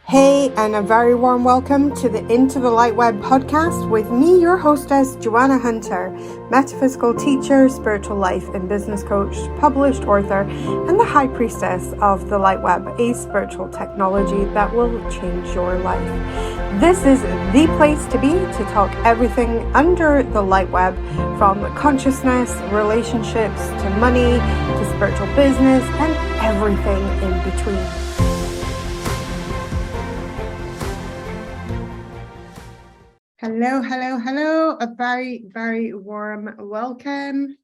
Hey, and a very warm welcome to the Into the LightWeb Podcast with me, your hostess, Joanna Hunter, metaphysical teacher, spiritual life and business coach, published author, and the high priestess of the LightWeb, a spiritual technology that will change your life. This is the place to be to talk everything under the LightWeb, from consciousness, relationships, to money, to spiritual business, and everything in between. Hello. A very, very warm welcome.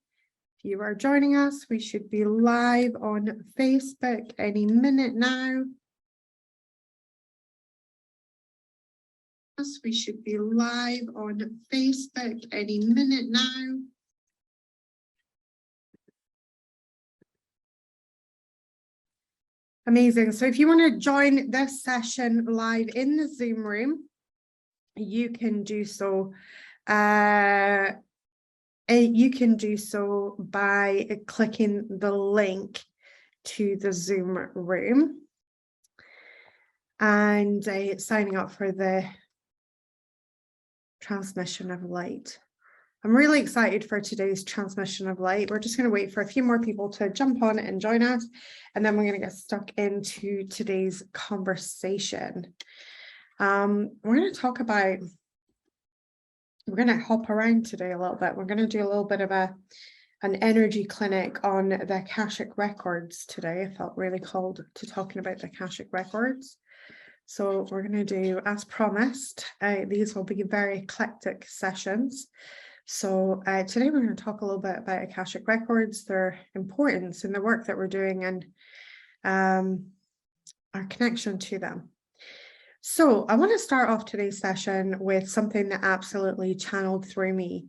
If you are joining us, we should be live on Facebook any minute now. We should be live on Facebook any minute now. Amazing. So if you want to join this session live in the Zoom room, you can do so. You can do so by clicking the link to the Zoom room and signing up for the transmission of light. I'm really excited for today's transmission of light. We're just going to wait for a few more people to jump on and join us, and then we're going to get stuck into today's conversation. We're going to hop around today a little bit. We're going to do a little bit of an energy clinic on the Akashic Records today. I felt really called to talking about the Akashic Records. So we're going to do, as promised, these will be very eclectic sessions. So today we're going to talk a little bit about Akashic Records, their importance in the work that we're doing, and our connection to them. So I want to start off today's session with something that absolutely channeled through me.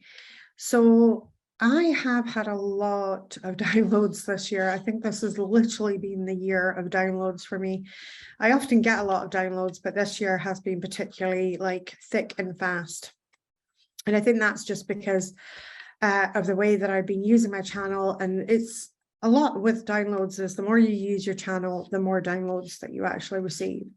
So I have had a lot of downloads this year. I think this has literally been the year of downloads for me. I often get a lot of downloads, but this year has been particularly thick and fast. And I think that's just because of the way that I've been using my channel. And it's a lot with downloads is the more you use your channel, the more downloads that you actually receive.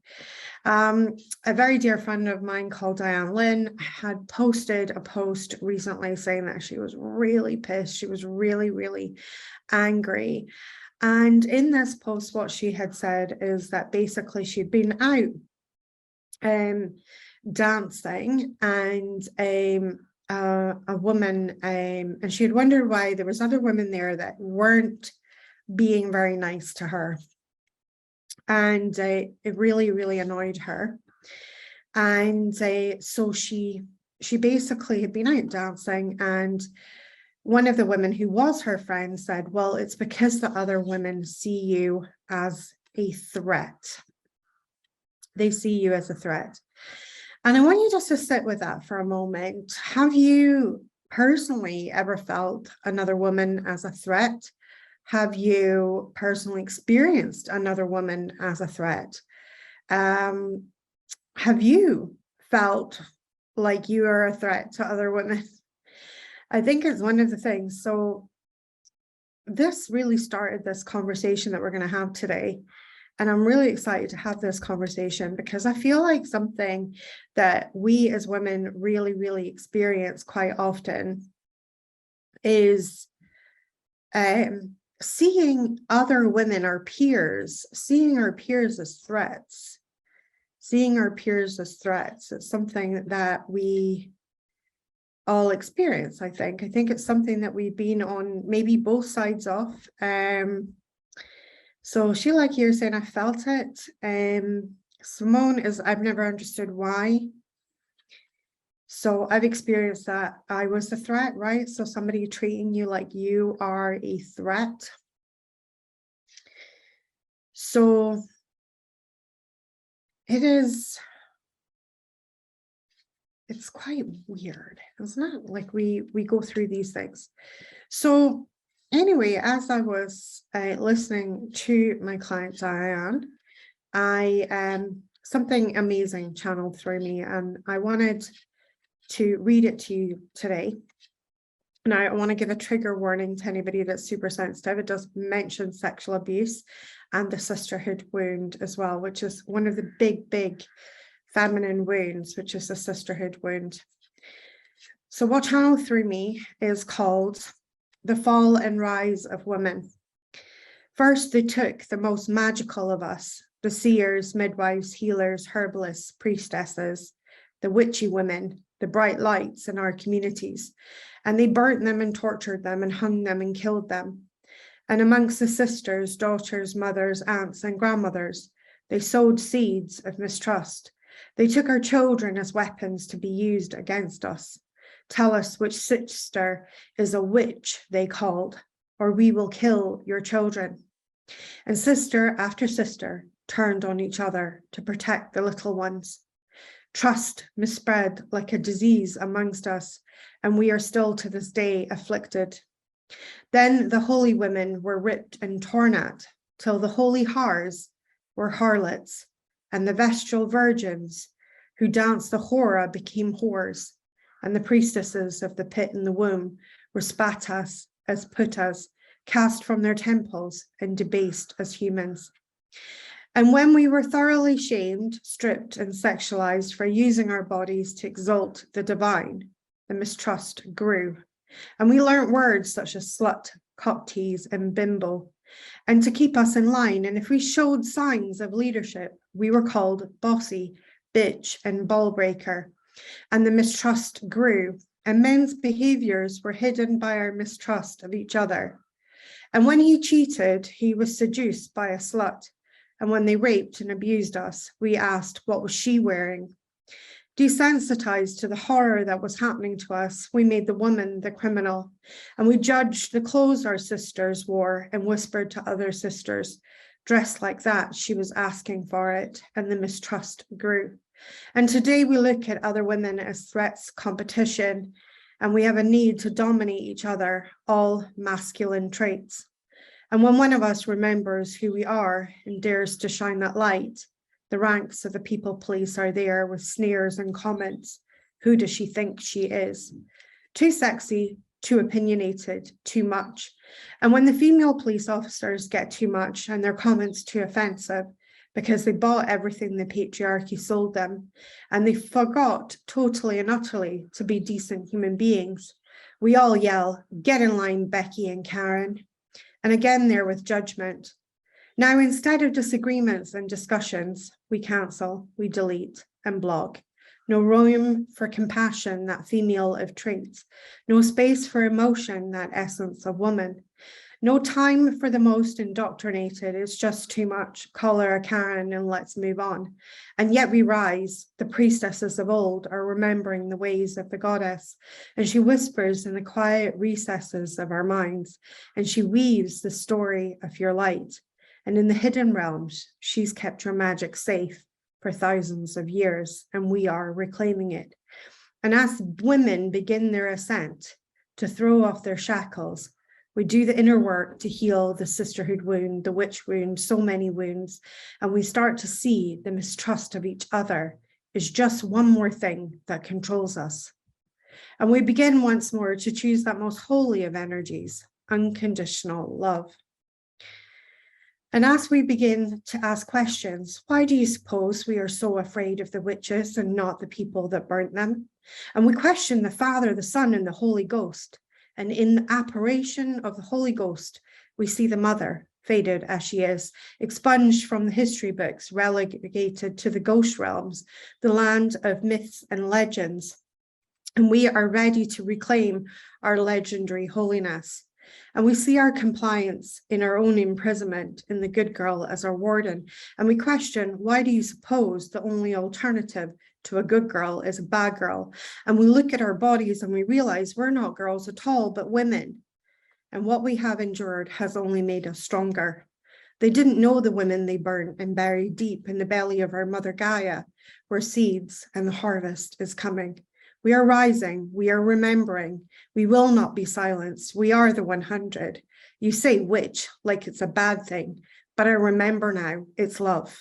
A very dear friend of mine called Diane Lynn had posted a post recently saying that she was really pissed. She was really, really angry. And in this post, what she had said is that basically she'd been out dancing, and a woman, and she had wondered why there was other women there that weren't being very nice to her. And it really, really annoyed her. And so she basically had been out dancing, and one of the women who was her friend said, well, it's because the other women see you as a threat. They see you as a threat. And I want you just to sit with that for a moment. Have you personally ever felt another woman as a threat? Have you personally experienced another woman as a threat? Have you felt like you are a threat to other women? I think it's one of the things. So this really started this conversation that we're going to have today. And I'm really excited to have this conversation because I feel like something that we as women really, really experience quite often is seeing other women, our peers, seeing our peers as threats. Seeing our peers as threats. It's something that we all experience, I think. I think it's something that we've been on maybe both sides of. So she, like you're saying, I felt it. Simone is, I've never understood why. So I've experienced that. I was the threat, right? So somebody treating you like you are a threat. So it's quite weird. It's not like we go through these things. So anyway, as I was listening to my client Diane, something amazing channeled through me, and I wanted to read it to you today. Now, I want to give a trigger warning to anybody that's super sensitive. It does mention sexual abuse and the sisterhood wound as well, which is one of the big feminine wounds, which is the sisterhood wound. So what channeled through me is called The Fall and Rise of Women. First, they took the most magical of us, the seers, midwives, healers, herbalists, priestesses, the witchy women, the bright lights in our communities, and they burnt them and tortured them and hung them and killed them. And amongst the sisters, daughters, mothers, aunts, and grandmothers, they sowed seeds of mistrust. They took our children as weapons to be used against us. Tell us which sister is a witch, they called, or we will kill your children. And sister after sister turned on each other to protect the little ones. Trust misspread like a disease amongst us, and we are still to this day afflicted. Then the holy women were ripped and torn at, till the holy Hars were harlots, and the vestal virgins who danced the hora became whores, and the priestesses of the pit and the womb were spat as putas, cast from their temples and debased as humans. And when we were thoroughly shamed, stripped and sexualized for using our bodies to exalt the divine, the mistrust grew. And we learnt words such as slut, cocktease and bimbo. And to keep us in line, and if we showed signs of leadership, we were called bossy, bitch and ball breaker. And the mistrust grew, and men's behaviors were hidden by our mistrust of each other. And when he cheated, he was seduced by a slut. And when they raped and abused us, we asked, what was she wearing? Desensitized to the horror that was happening to us, we made the woman the criminal, and we judged the clothes our sisters wore and whispered to other sisters, dressed like that, she was asking for it, and the mistrust grew. And today we look at other women as threats, competition, and we have a need to dominate each other, all masculine traits. And when one of us remembers who we are and dares to shine that light, the ranks of the people police are there with sneers and comments. Who does she think she is? Too sexy, too opinionated, too much. And when the female police officers get too much and their comments too offensive, because they bought everything the patriarchy sold them, and they forgot totally and utterly to be decent human beings, we all yell, get in line, Becky and Karen. And again, there with judgment. Now, instead of disagreements and discussions, we cancel, we delete and block. No room for compassion, that female of traits. No space for emotion, that essence of woman. No time for the most indoctrinated. It's just too much. Call her a Karen and let's move on. And yet we rise. The priestesses of old are remembering the ways of the goddess. And she whispers in the quiet recesses of our minds. And she weaves the story of your light. And in the hidden realms, she's kept your magic safe for thousands of years. And we are reclaiming it. And as women begin their ascent to throw off their shackles, we do the inner work to heal the sisterhood wound, the witch wound, so many wounds, and we start to see the mistrust of each other is just one more thing that controls us. And we begin once more to choose that most holy of energies, unconditional love. And as we begin to ask questions, why do you suppose we are so afraid of the witches and not the people that burnt them? And we question the Father, the Son, and the Holy Ghost. And in the apparition of the Holy Ghost, we see the mother, faded as she is, expunged from the history books, relegated to the ghost realms, the land of myths and legends. And we are ready to reclaim our legendary holiness. And we see our compliance in our own imprisonment in the good girl as our warden. And we question, why do you suppose the only alternative to a good girl is a bad girl? And we look at our bodies and we realize we're not girls at all, but women. And what we have endured has only made us stronger. They didn't know the women they burnt and buried deep in the belly of our mother Gaia, where seeds and the harvest is coming. We are rising, we are remembering, we will not be silenced, we are the 100. You say witch like it's a bad thing, but I remember now, it's love.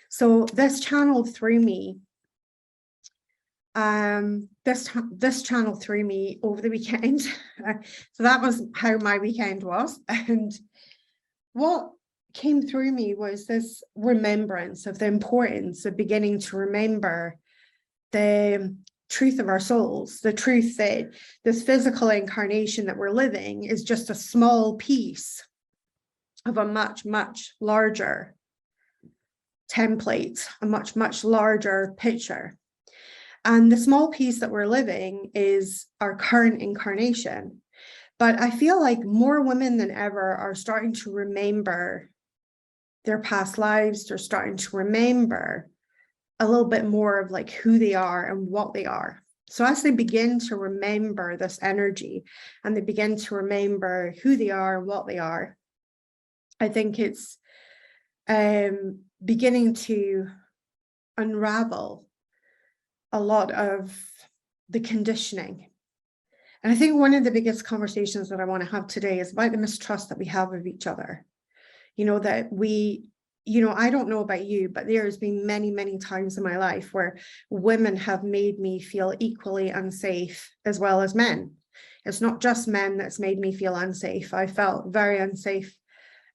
So this channeled through me This channel threw me over the weekend. So that was how my weekend was. And what came through me was this remembrance of the importance of beginning to remember the truth of our souls, the truth that this physical incarnation that we're living is just a small piece of a much, much larger template, a much, much larger picture. And the small piece that we're living is our current incarnation. But I feel like more women than ever are starting to remember their past lives. They're starting to remember a little bit more of like who they are and what they are. So as they begin to remember this energy and they begin to remember who they are and what they are, I think it's beginning to unravel a lot of the conditioning. And I think one of the biggest conversations that I want to have today is about the mistrust that we have of each other. That we, I don't know about you, but there's been many, many times in my life where women have made me feel equally unsafe as well as men. It's not just men that's made me feel unsafe. I felt very unsafe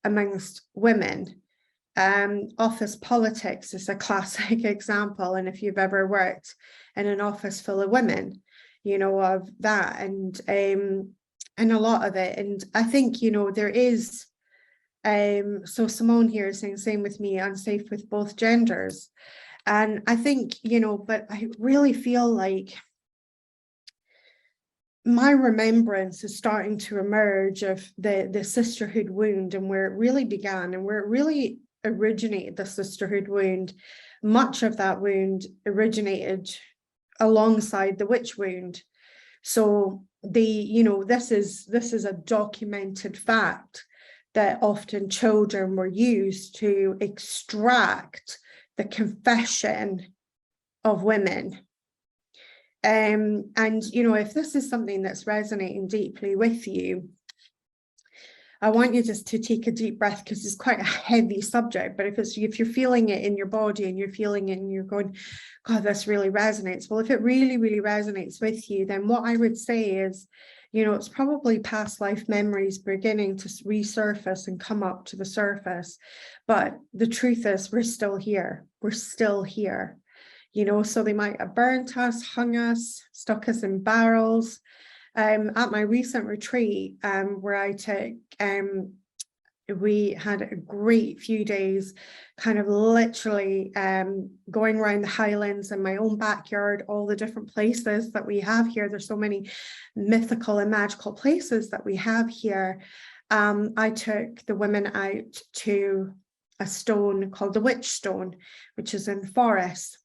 amongst women. Office politics is a classic example. And if you've ever worked in an office full of women, of that and a lot of it. And I think, there is, so Simone here is saying, same with me, unsafe with both genders. And I think, but I really feel like my remembrance is starting to emerge of the sisterhood wound and where it really began and where it really originated, the sisterhood wound. Much of that wound originated alongside the witch wound. So this is a documented fact that often children were used to extract the confession of women. And if this is something that's resonating deeply with you, I want you just to take a deep breath, because it's quite a heavy subject. But if you're feeling it in your body and you're feeling it and you're going, God, this really resonates. Well, if it really, really resonates with you, then what I would say is, it's probably past life memories beginning to resurface and come up to the surface. But the truth is, we're still here. We're still here. So they might have burnt us, hung us, stuck us in barrels. At my recent retreat, where I took, we had a great few days, kind of literally going around the Highlands in my own backyard, all the different places that we have here. There's so many mythical and magical places that we have here. I took the women out to a stone called the Witch Stone, which is in forest.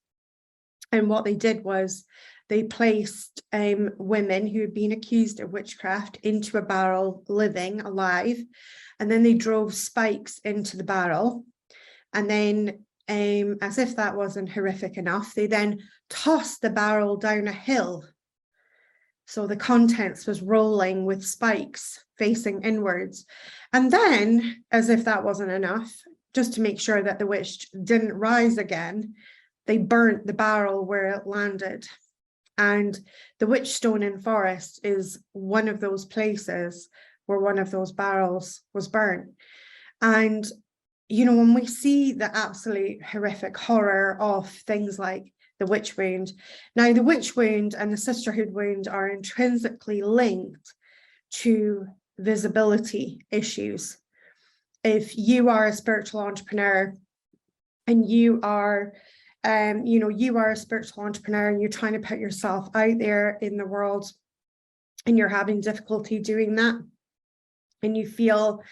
And what they did was they placed women who had been accused of witchcraft into a barrel, living, alive, and then they drove spikes into the barrel. And then, as if that wasn't horrific enough, they then tossed the barrel down a hill. So the contents was rolling with spikes facing inwards. And then, as if that wasn't enough, just to make sure that the witch didn't rise again, they burnt the barrel where it landed. And the Witch Stone in forest is one of those places where one of those barrels was burnt. And, when we see the absolute horrific horror of things like the witch wound, now the witch wound and the sisterhood wound are intrinsically linked to visibility issues. If you are a spiritual entrepreneur and you are a spiritual entrepreneur and you're trying to put yourself out there in the world and you're having difficulty doing that, and you feel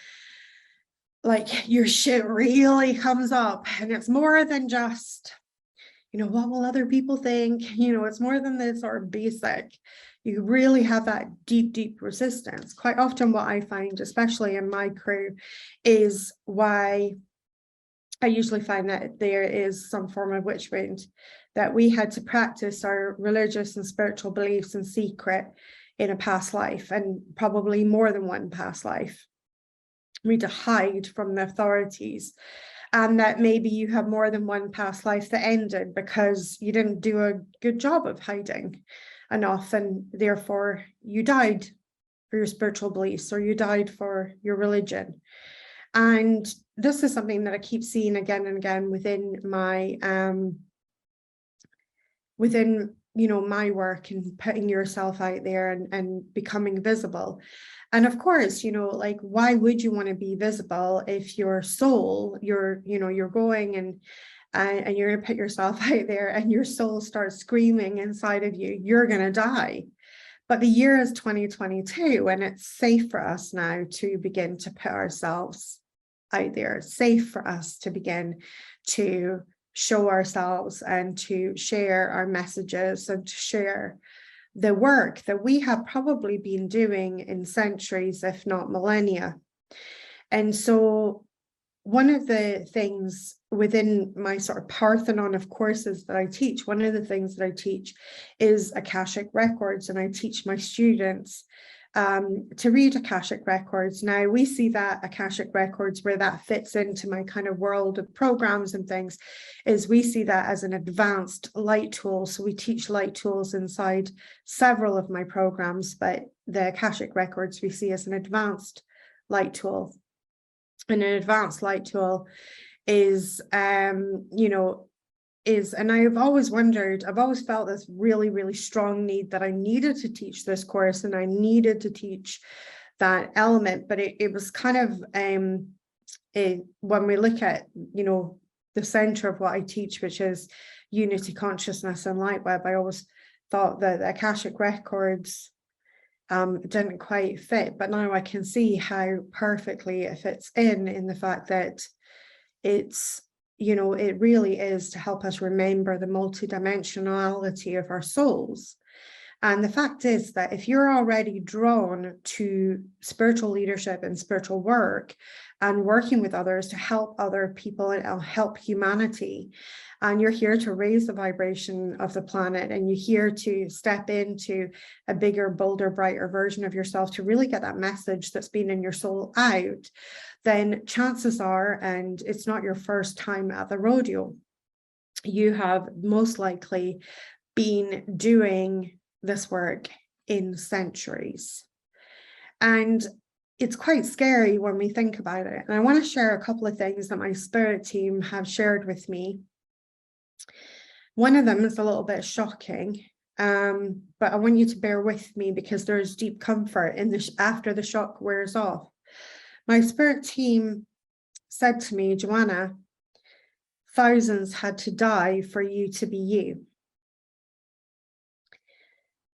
like your shit really comes up, and it's more than just, what will other people think? It's more than the sort of basic. You really have that deep, deep resistance. Quite often what I find, especially in my crew, is why I usually find that there is some form of witch wound, that we had to practice our religious and spiritual beliefs in secret in a past life, and probably more than one past life. We had to hide from the authorities. and that maybe you have more than one past life that ended because you didn't do a good job of hiding enough, and therefore you died for your spiritual beliefs, or you died for your religion. And this is something that I keep seeing again and again within my my work, and putting yourself out there and becoming visible. And of course, like, why would you want to be visible if your soul, you're going and you're going to put yourself out there and your soul starts screaming inside of you, you're going to die. But the year is 2022, and it's safe for us now to begin to put ourselves out there. It's safe for us to begin to show ourselves and to share our messages and to share the work that we have probably been doing in centuries, if not millennia. And so one of the things within my sort of Parthenon of courses that I teach, one of the things that I teach is Akashic Records, and I teach my students to read Akashic Records. Now, we see that Akashic Records, where that fits into my kind of world of programs and things, is we see that as an advanced light tool. So we teach light tools inside several of my programs, but the Akashic Records we see as an advanced light tool. And an advanced light tool is, and I've always wondered, I've always felt this really, really strong need that I needed to teach this course, and I needed to teach that element. But it was kind of, when we look at, the center of what I teach, which is unity, consciousness, and LightWeb, I always thought that the Akashic Records didn't quite fit. But now I can see how perfectly it fits in the fact that it's, it really is to help us remember the multidimensionality of our souls. And the fact is that if you're already drawn to spiritual leadership and spiritual work and working with others to help other people and help humanity, and you're here to raise the vibration of the planet, and you're here to step into a bigger, bolder, brighter version of yourself to really get that message that's been in your soul out, then chances are, and it's not your first time at the rodeo, you have most likely been doing this work in centuries. And it's quite scary when we think about it. And I want to share a couple of things that my spirit team have shared with me. One of them is a little bit shocking, but I want you to bear with me because there's deep comfort in this after the shock wears off. My spirit team said to me, Joanna, thousands had to die for you to be you.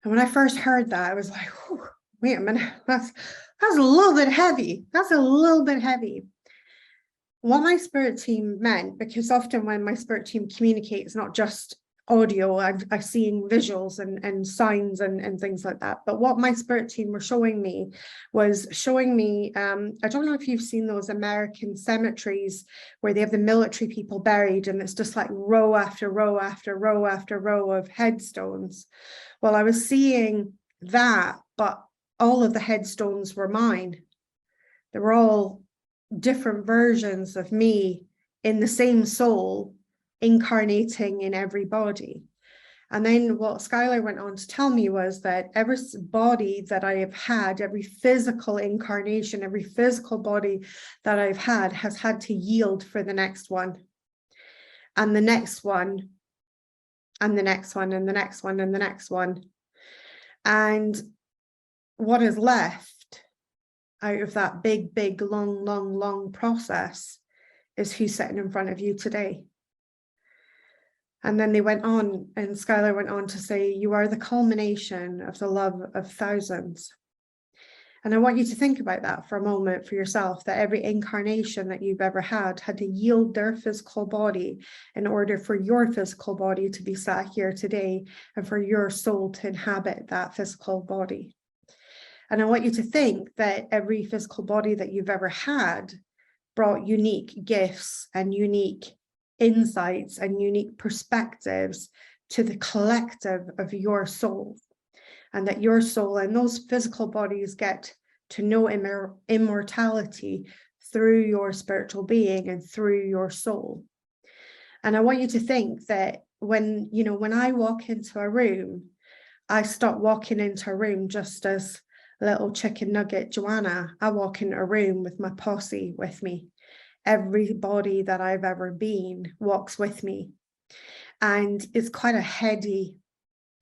And when I first heard that, I was like, wait a minute, that's a little bit heavy. That's a little bit heavy. What my spirit team meant, because often when my spirit team communicates, not just audio, I'm seeing visuals and signs and things like that. But what my spirit team were showing me was I don't know if you've seen those American cemeteries where they have the military people buried, and it's just like row after row after row after row of headstones. Well, I was seeing that, but all of the headstones were mine. They were all different versions of me in the same soul, incarnating in every body. And then what Skylar went on to tell me was that every body that I have had, every physical incarnation, every physical body that I've had has had to yield for the next one, and the next one, and the next one, and the next one, and the next one. And what is left out of that big, big, long, long, long process is who's sitting in front of you today. And then they went on, and Skylar went on to say, you are the culmination of the love of thousands. And I want you to think about that for a moment for yourself, that every incarnation that you've ever had to yield their physical body in order for your physical body to be sat here today and for your soul to inhabit that physical body. And I want you to think that every physical body that you've ever had brought unique gifts and unique insights and unique perspectives to the collective of your soul, and that your soul and those physical bodies get to know immortality through your spiritual being and through your soul. And I want you to think that when I walk into a room, I stop walking into a room just as little chicken nugget Joanna. I walk into a room with my posse with me. Everybody that I've ever been walks with me. And it's quite a heady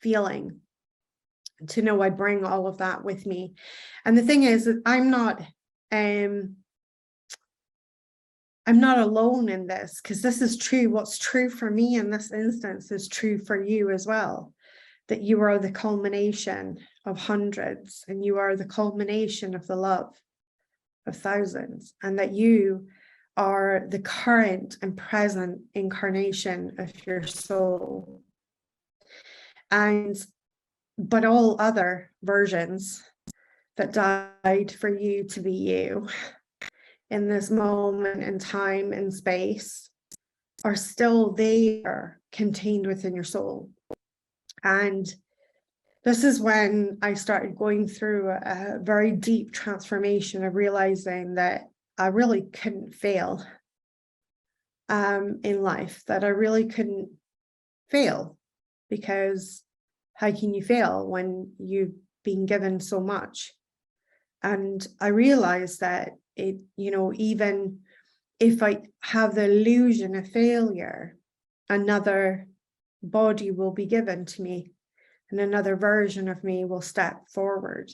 feeling to know I bring all of that with me. And the thing is that I'm not alone in this, because this is true. What's true for me in this instance is true for you as well, that you are the culmination of hundreds, and you are the culmination of the love of thousands, and that you are the current and present incarnation of your soul. But all other versions that died for you to be you in this moment in time and space are still there, contained within your soul. And this is when I started going through a very deep transformation of realizing that I really couldn't fail in life, that I really couldn't fail, because how can you fail when you've been given so much? And I realized that even if I have the illusion of failure, another body will be given to me, and another version of me will step forward,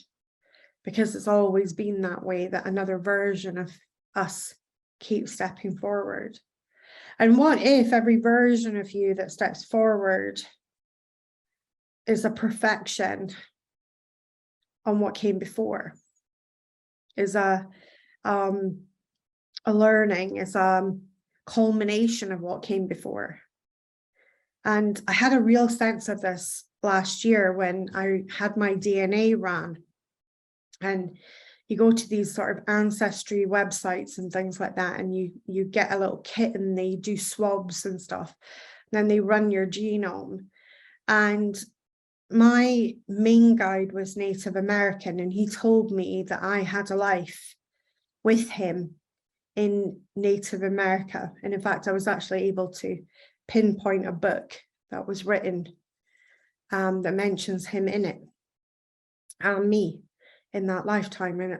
because it's always been that way, that another version of us keeps stepping forward. And what if every version of you that steps forward is a perfection on what came before, is a learning, is a culmination of what came before? And I had a real sense of this last year when I had my DNA ran. And you go to these sort of ancestry websites and things like that, and you get a little kit, and they do swabs and stuff. And then they run your genome. And my main guide was Native American, and he told me that I had a life with him in Native America. And in fact, I was actually able to pinpoint a book that was written that mentions him in it, and me in that lifetime. And it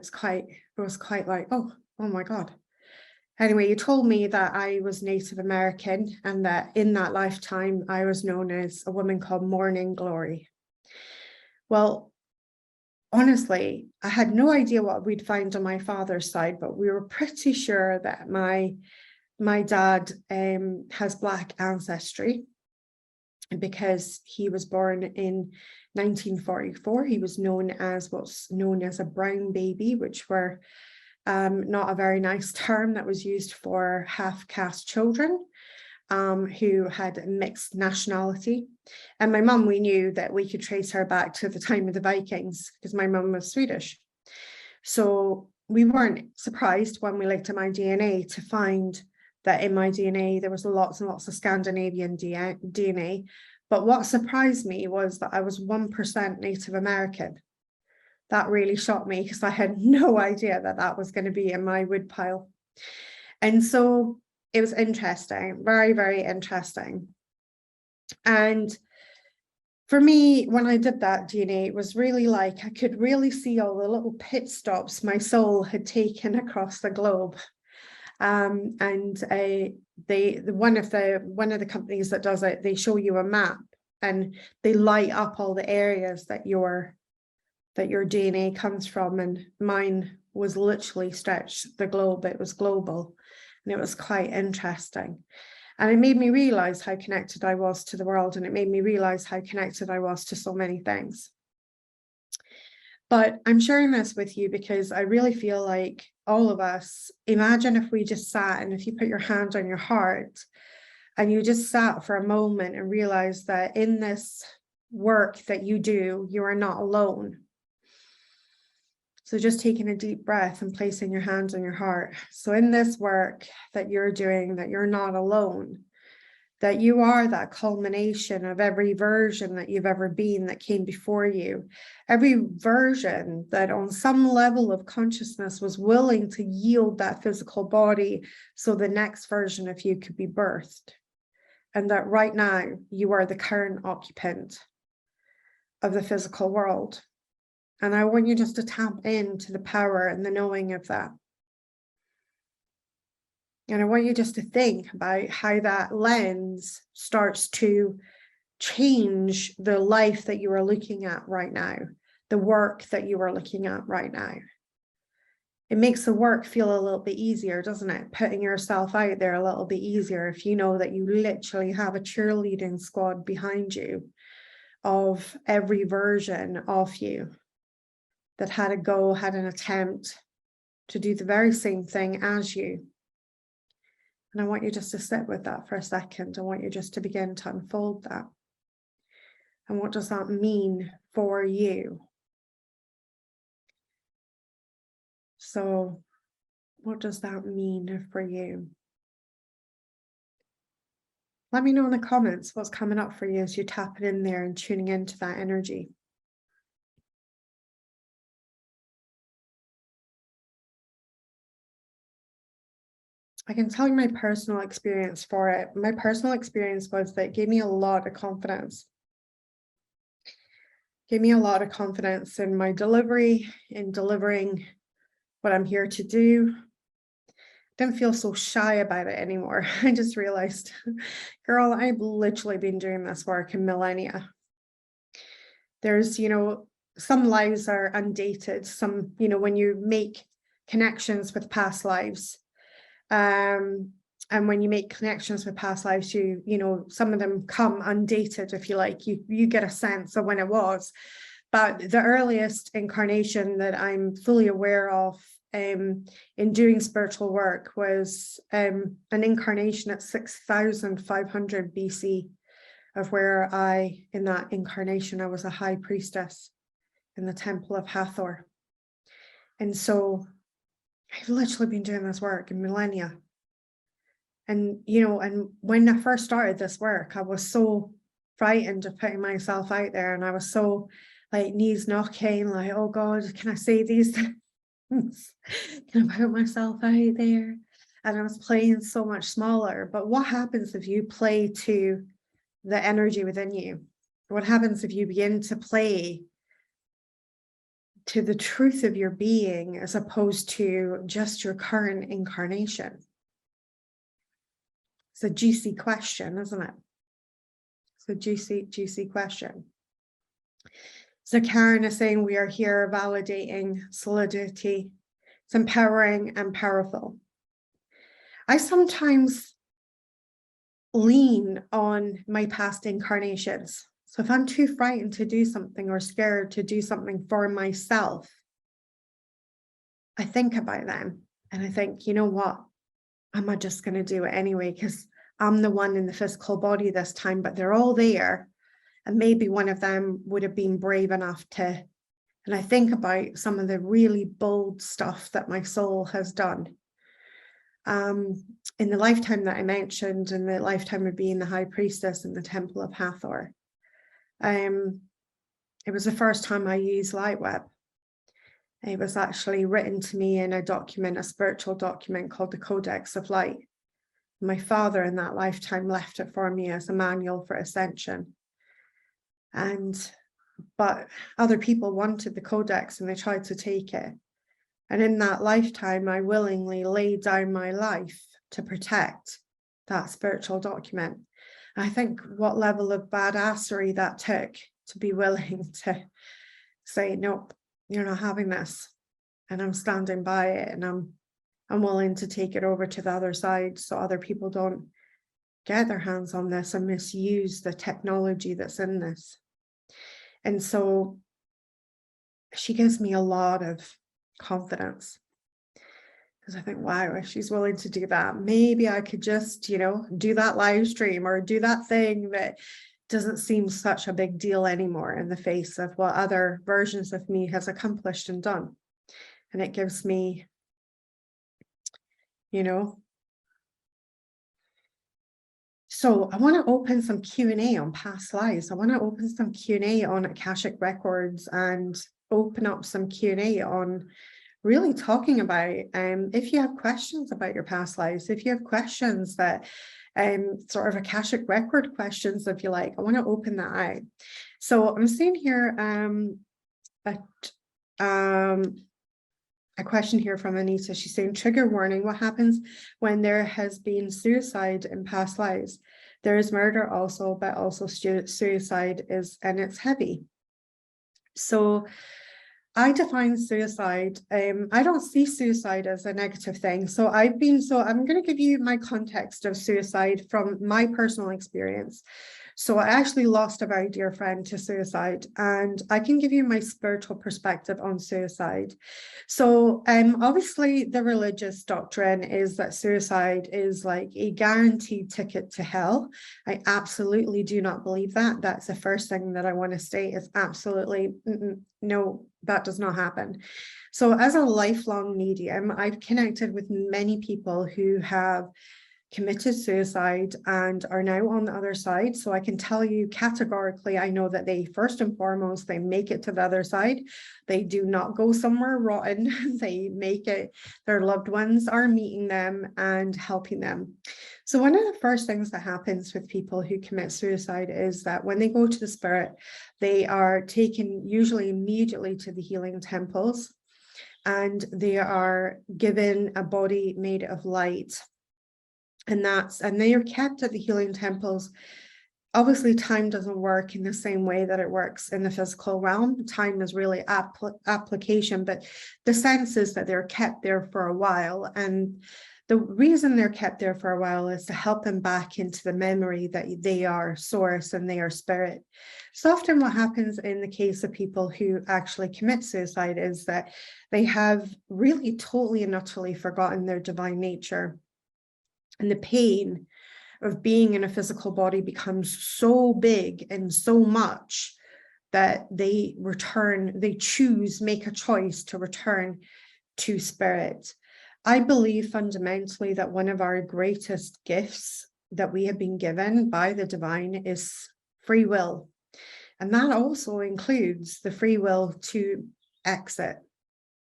was quite like, oh my God. Anyway, he told me that I was Native American, and that in that lifetime I was known as a woman called Morning Glory. Well, honestly, I had no idea what we'd find on my father's side, but we were pretty sure that my dad has Black ancestry, because he was born in 1944. He was known as what's known as a brown baby, which were not a very nice term that was used for half-caste children who had mixed nationality. And my mum, we knew that we could trace her back to the time of the Vikings, because my mum was Swedish. So we weren't surprised when we looked at my DNA to find that in my DNA there was lots and lots of Scandinavian DNA. But what surprised me was that I was 1% Native American. That really shocked me, because I had no idea that that was going to be in my woodpile. And so it was interesting, very, very interesting. And for me, when I did that DNA, it was really like I could really see all the little pit stops my soul had taken across the globe. And one of the companies that does it, they show you a map, and they light up all the areas that your DNA comes from. And mine was literally stretched the globe. It was global, and it was quite interesting. And it made me realize how connected I was to the world, and it made me realize how connected I was to so many things. But I'm sharing this with you because I really feel like all of us, imagine if we just sat, and if you put your hand on your heart and you just sat for a moment and realized that in this work that you do, you are not alone. So just taking a deep breath and placing your hands on your heart. So in this work that you're doing, that you're not alone, that you are that culmination of every version that you've ever been that came before you, every version that on some level of consciousness was willing to yield that physical body so the next version of you could be birthed. And that right now you are the current occupant of the physical world. And I want you just to tap into the power and the knowing of that. And I want you just to think about how that lens starts to change the life that you are looking at right now, the work that you are looking at right now. It makes the work feel a little bit easier, doesn't it? Putting yourself out there a little bit easier if you know that you literally have a cheerleading squad behind you of every version of you that had a go, had an attempt to do the very same thing as you. And I want you just to sit with that for a second. I want you just to begin to unfold that. And what does that mean for you? So, what does that mean for you? Let me know in the comments what's coming up for you as you tap it in there and tuning into that energy. I can tell you my personal experience for it. My personal experience was that it gave me a lot of confidence. Gave me a lot of confidence in my delivery, in delivering what I'm here to do. Didn't feel so shy about it anymore. I just realized, girl, I've literally been doing this work in millennia. There's, some lives are undated. Some, when you make connections with past lives, and when you make connections with past lives, some of them come undated, if you like. You get a sense of when it was. But the earliest incarnation that I'm fully aware of in doing spiritual work was an incarnation at 6,500 BC, of where in that incarnation, I was a high priestess in the Temple of Hathor. And so I've literally been doing this work in millennia. And, and when I first started this work, I was so frightened of putting myself out there. And I was so like knees knocking, like, oh God, can I say these things? Can I put myself out there? And I was playing so much smaller. But what happens if you play to the energy within you? What happens if you begin to play to the truth of your being as opposed to just your current incarnation? It's a juicy question, isn't it? It's a juicy question. So Karen is saying we are here validating solidity. It's empowering and powerful. I sometimes lean on my past incarnations. So if I'm too frightened to do something or scared to do something for myself, I think about them and I think, you know what? I'm just going to do it anyway because I'm the one in the physical body this time, but they're all there. And maybe one of them would have been brave enough to. And I think about some of the really bold stuff that my soul has done. In the lifetime that I mentioned, in the lifetime of being the high priestess in the Temple of Hathor, it was the first time I used LightWeb. It was actually written to me in a document, a spiritual document called the Codex of Light. My father in that lifetime left it for me as a manual for ascension. But other people wanted the Codex and they tried to take it. And in that lifetime, I willingly laid down my life to protect that spiritual document. I think what level of badassery that took to be willing to say, nope, you're not having this. And I'm standing by it and I'm willing to take it over to the other side so other people don't get their hands on this and misuse the technology that's in this. And so she gives me a lot of confidence because I think, wow, if she's willing to do that, maybe I could just, do that live stream or do that thing that doesn't seem such a big deal anymore in the face of what other versions of me has accomplished and done. And it gives me, So I want to open some Q&A on past lives. I want to open some Q&A on Akashic Records and open up some Q&A on really talking about if you have questions about your past lives, if you have questions that sort of Akashic Record questions, if you like, I want to open that out. So I'm seeing here a question here from Anita. She's saying, trigger warning, what happens when there has been suicide in past lives? There is murder also, but also suicide is, and it's heavy. So I define suicide, I don't see suicide as a negative thing. So I'm going to give you my context of suicide from my personal experience. So I actually lost a very dear friend to suicide, and I can give you my spiritual perspective on suicide. So obviously the religious doctrine is that suicide is like a guaranteed ticket to hell. I absolutely do not believe that. That's the first thing that I want to state, is absolutely no, that does not happen. So as a lifelong medium, I've connected with many people who have committed suicide and are now on the other side. So I can tell you categorically, I know that they, first and foremost, they make it to the other side. They do not go somewhere rotten. They make it, their loved ones are meeting them and helping them. So one of the first things that happens with people who commit suicide is that when they go to the spirit, they are taken usually immediately to the healing temples, and they are given a body made of light. And they are kept at the healing temples. Obviously, time doesn't work in the same way that it works in the physical realm. Time is really application, but the sense is that they're kept there for a while. And the reason they're kept there for a while is to help them back into the memory that they are source and they are spirit. So often what happens in the case of people who actually commit suicide is that they have really totally and utterly forgotten their divine nature. And the pain of being in a physical body becomes so big and so much that they make a choice to return to spirit. I believe fundamentally that one of our greatest gifts that we have been given by the divine is free will. And that also includes the free will to exit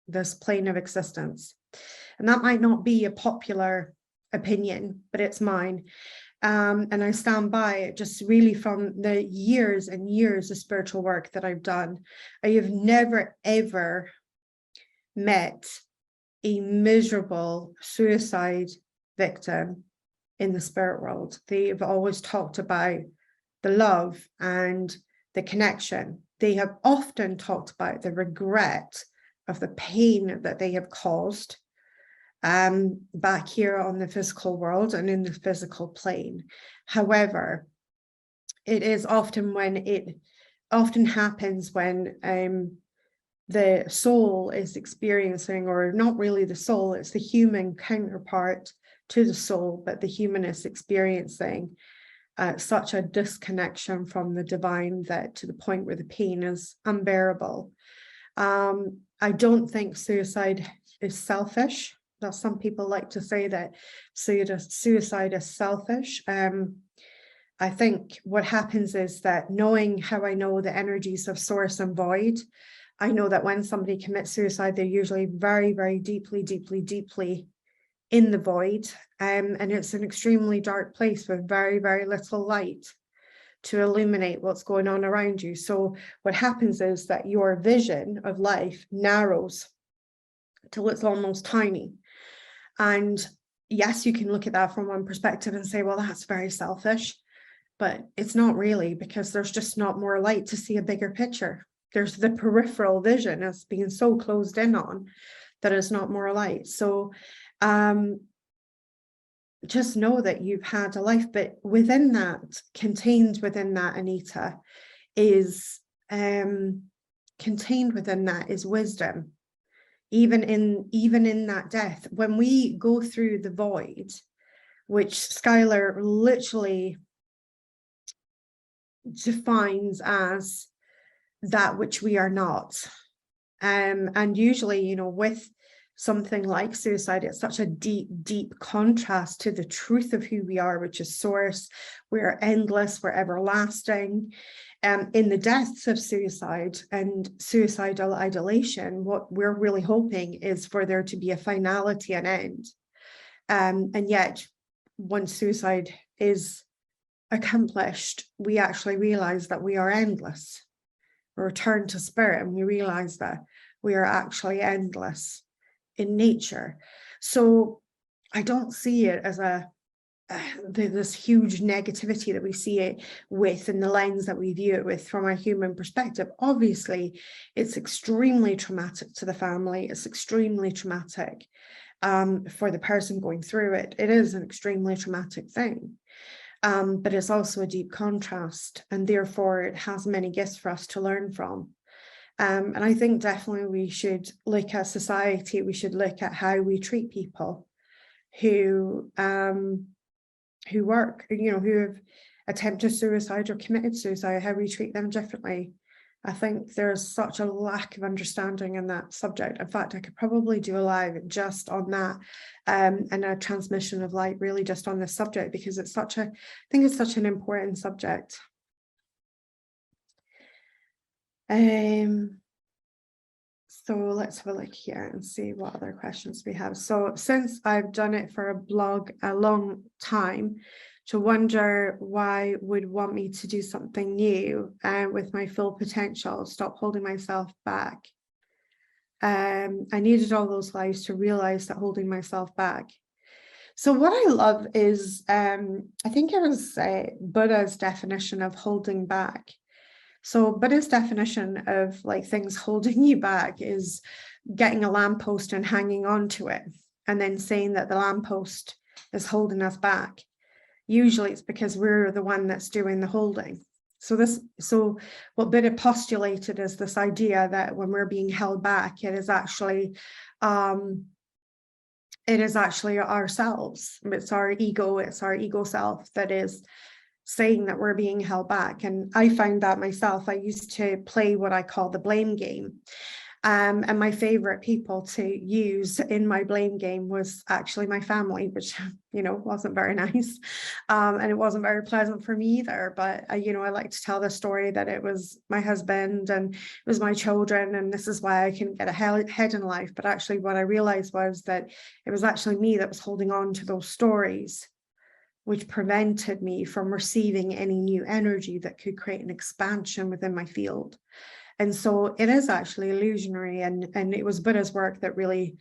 this plane of existence. And that might not be a popular opinion, but it's mine. And I stand by it just really from the years and years of spiritual work that I've done. I have never, ever met a miserable suicide victim in the spirit world. They've always talked about the love and the connection. They have often talked about the regret of the pain that they have caused back here on the physical world and in the physical plane. However, it is often happens when the soul is experiencing, or not really the soul, it's the human counterpart to the soul, but the human is experiencing such a disconnection from the divine that to the point where the pain is unbearable. I don't think suicide is selfish. That some people like to say that suicide is selfish. I think what happens is that, knowing how I know the energies of source and void, I know that when somebody commits suicide, they're usually very, very deeply, deeply, deeply in the void. And it's an extremely dark place with very, very little light to illuminate what's going on around you. So what happens is that your vision of life narrows till it's almost tiny. And yes, you can look at that from one perspective and say, well, that's very selfish, but it's not really, because there's just not more light to see a bigger picture. There's the peripheral vision as being so closed in on that it's not more light. So just know that you've had a life, but within that, contained within that, Anita, is contained within that is wisdom. Even in that death, when we go through the void, which Skylar literally defines as that which we are not. And usually, with something like suicide. It's such a deep, deep contrast to the truth of who we are, which is source. We're endless, we're everlasting. In the depths of suicide and suicidal idolation, what we're really hoping is for there to be a finality, an end. And yet, once suicide is accomplished, we actually realize that we are endless. We return to spirit and we realize that we are actually endless in nature. So I don't see it as this huge negativity that we see it with, in the lens that we view it with from a human perspective. Obviously, it's extremely traumatic to the family. It's extremely traumatic for the person going through it. It is an extremely traumatic thing. But it's also a deep contrast, and therefore it has many gifts for us to learn from. And I think definitely we should look at society, we should look at how we treat people who work, who have attempted suicide or committed suicide, how we treat them differently. I think there's such a lack of understanding in that subject. In fact, I could probably do a live just on that, and a transmission of light really just on this subject, because I think it's such an important subject. So let's have a look here and see what other questions we have. So since I've done it for a blog a long time, to wonder why would want me to do something new with my full potential, stop holding myself back. I needed all those lives to realize that holding myself back. So what I love is, I think it was Buddha's definition of holding back. So Buddha's definition of like things holding you back is getting a lamppost and hanging on to it, and then saying that the lamppost is holding us back. Usually it's because we're the one that's doing the holding. So what Buddha postulated is this idea that when we're being held back, it is actually ourselves. It's our ego self that is saying that we're being held back. And I found that myself. I used to play what I call the blame game. And my favorite people to use in my blame game was actually my family, which, wasn't very nice. And it wasn't very pleasant for me either. But, I like to tell the story that it was my husband and it was my children, and this is why I can get ahead in life. But actually what I realized was that it was actually me that was holding on to those stories, which prevented me from receiving any new energy that could create an expansion within my field. And so it is actually illusionary, and it was Buddha's work that really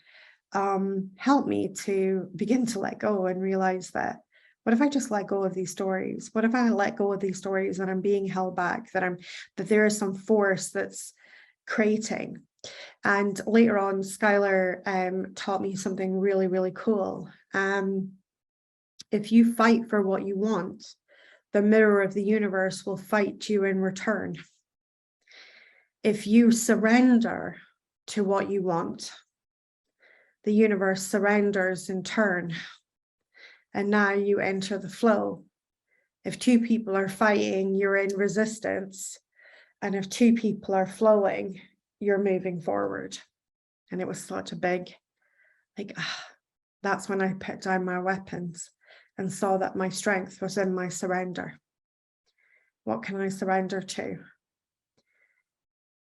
helped me to begin to let go and realize that, what if I just let go of these stories? What if I let go of these stories and I'm being held back, that there is some force that's creating? And later on, Skylar taught me something really, really cool. If you fight for what you want, the mirror of the universe will fight you in return. If you surrender to what you want, the universe surrenders in turn. And now you enter the flow. If two people are fighting, you're in resistance. And if two people are flowing, you're moving forward. And it was such a big, that's when I put down my weapons and saw that my strength was in my surrender. What can I surrender to?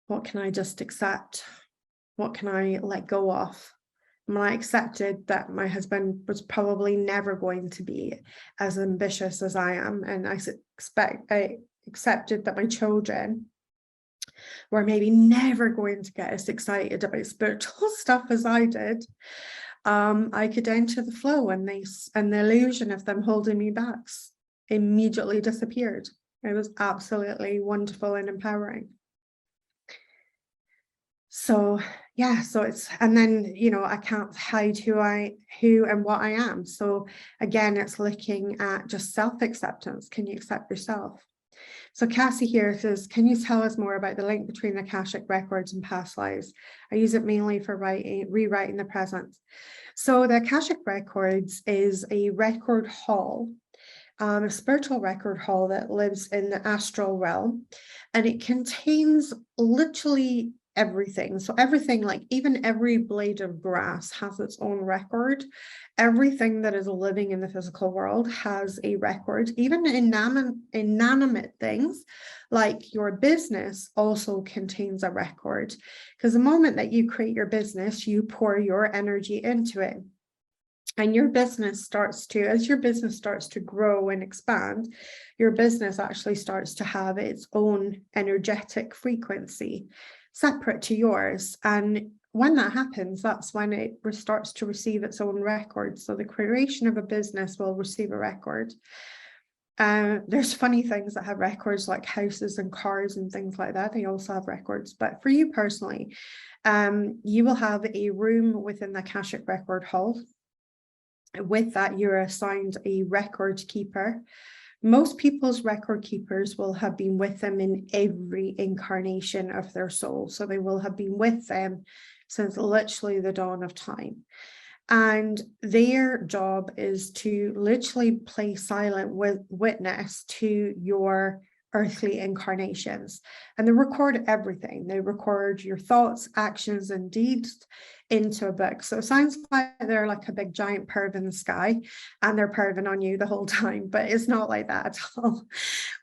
What can I just accept? What can I let go of? And when I accepted that my husband was probably never going to be as ambitious as I am, and I accepted that my children were maybe never going to get as excited about spiritual stuff as I did, I could enter the flow, and the illusion of them holding me back immediately disappeared. It was absolutely wonderful and empowering. So it's, and then, I can't hide who and what I am. So again, it's looking at just self-acceptance. Can you accept yourself? So Cassie here says, can you tell us more about the link between Akashic Records and past lives? I use it mainly for rewriting the present. So the Akashic Records is a record hall, a spiritual record hall that lives in the astral realm, and it contains literally everything. So everything, like even every blade of grass has its own record. Everything that is living in the physical world has a record. Even inanimate things like your business also contains a record, because the moment that you create your business, you pour your energy into it. And your business starts to, as your business starts to grow and expand, your business actually starts to have its own energetic frequency separate to yours. And when that happens, that's when it starts to receive its own record. So the creation of a business will receive a record. There's funny things that have records, like houses and cars and things like that. They also have records. But for you personally, you will have a room within the Akashic Record Hall. With that, you're assigned a record keeper. Most people's record keepers will have been with them in every incarnation of their soul. So they will have been with them since literally the dawn of time. And their job is to literally play silent witness to your earthly incarnations. And they record everything. They record your thoughts, actions, and deeds into a book. So it sounds like they're like a big giant perv in the sky and they're perving on you the whole time, but it's not like that at all.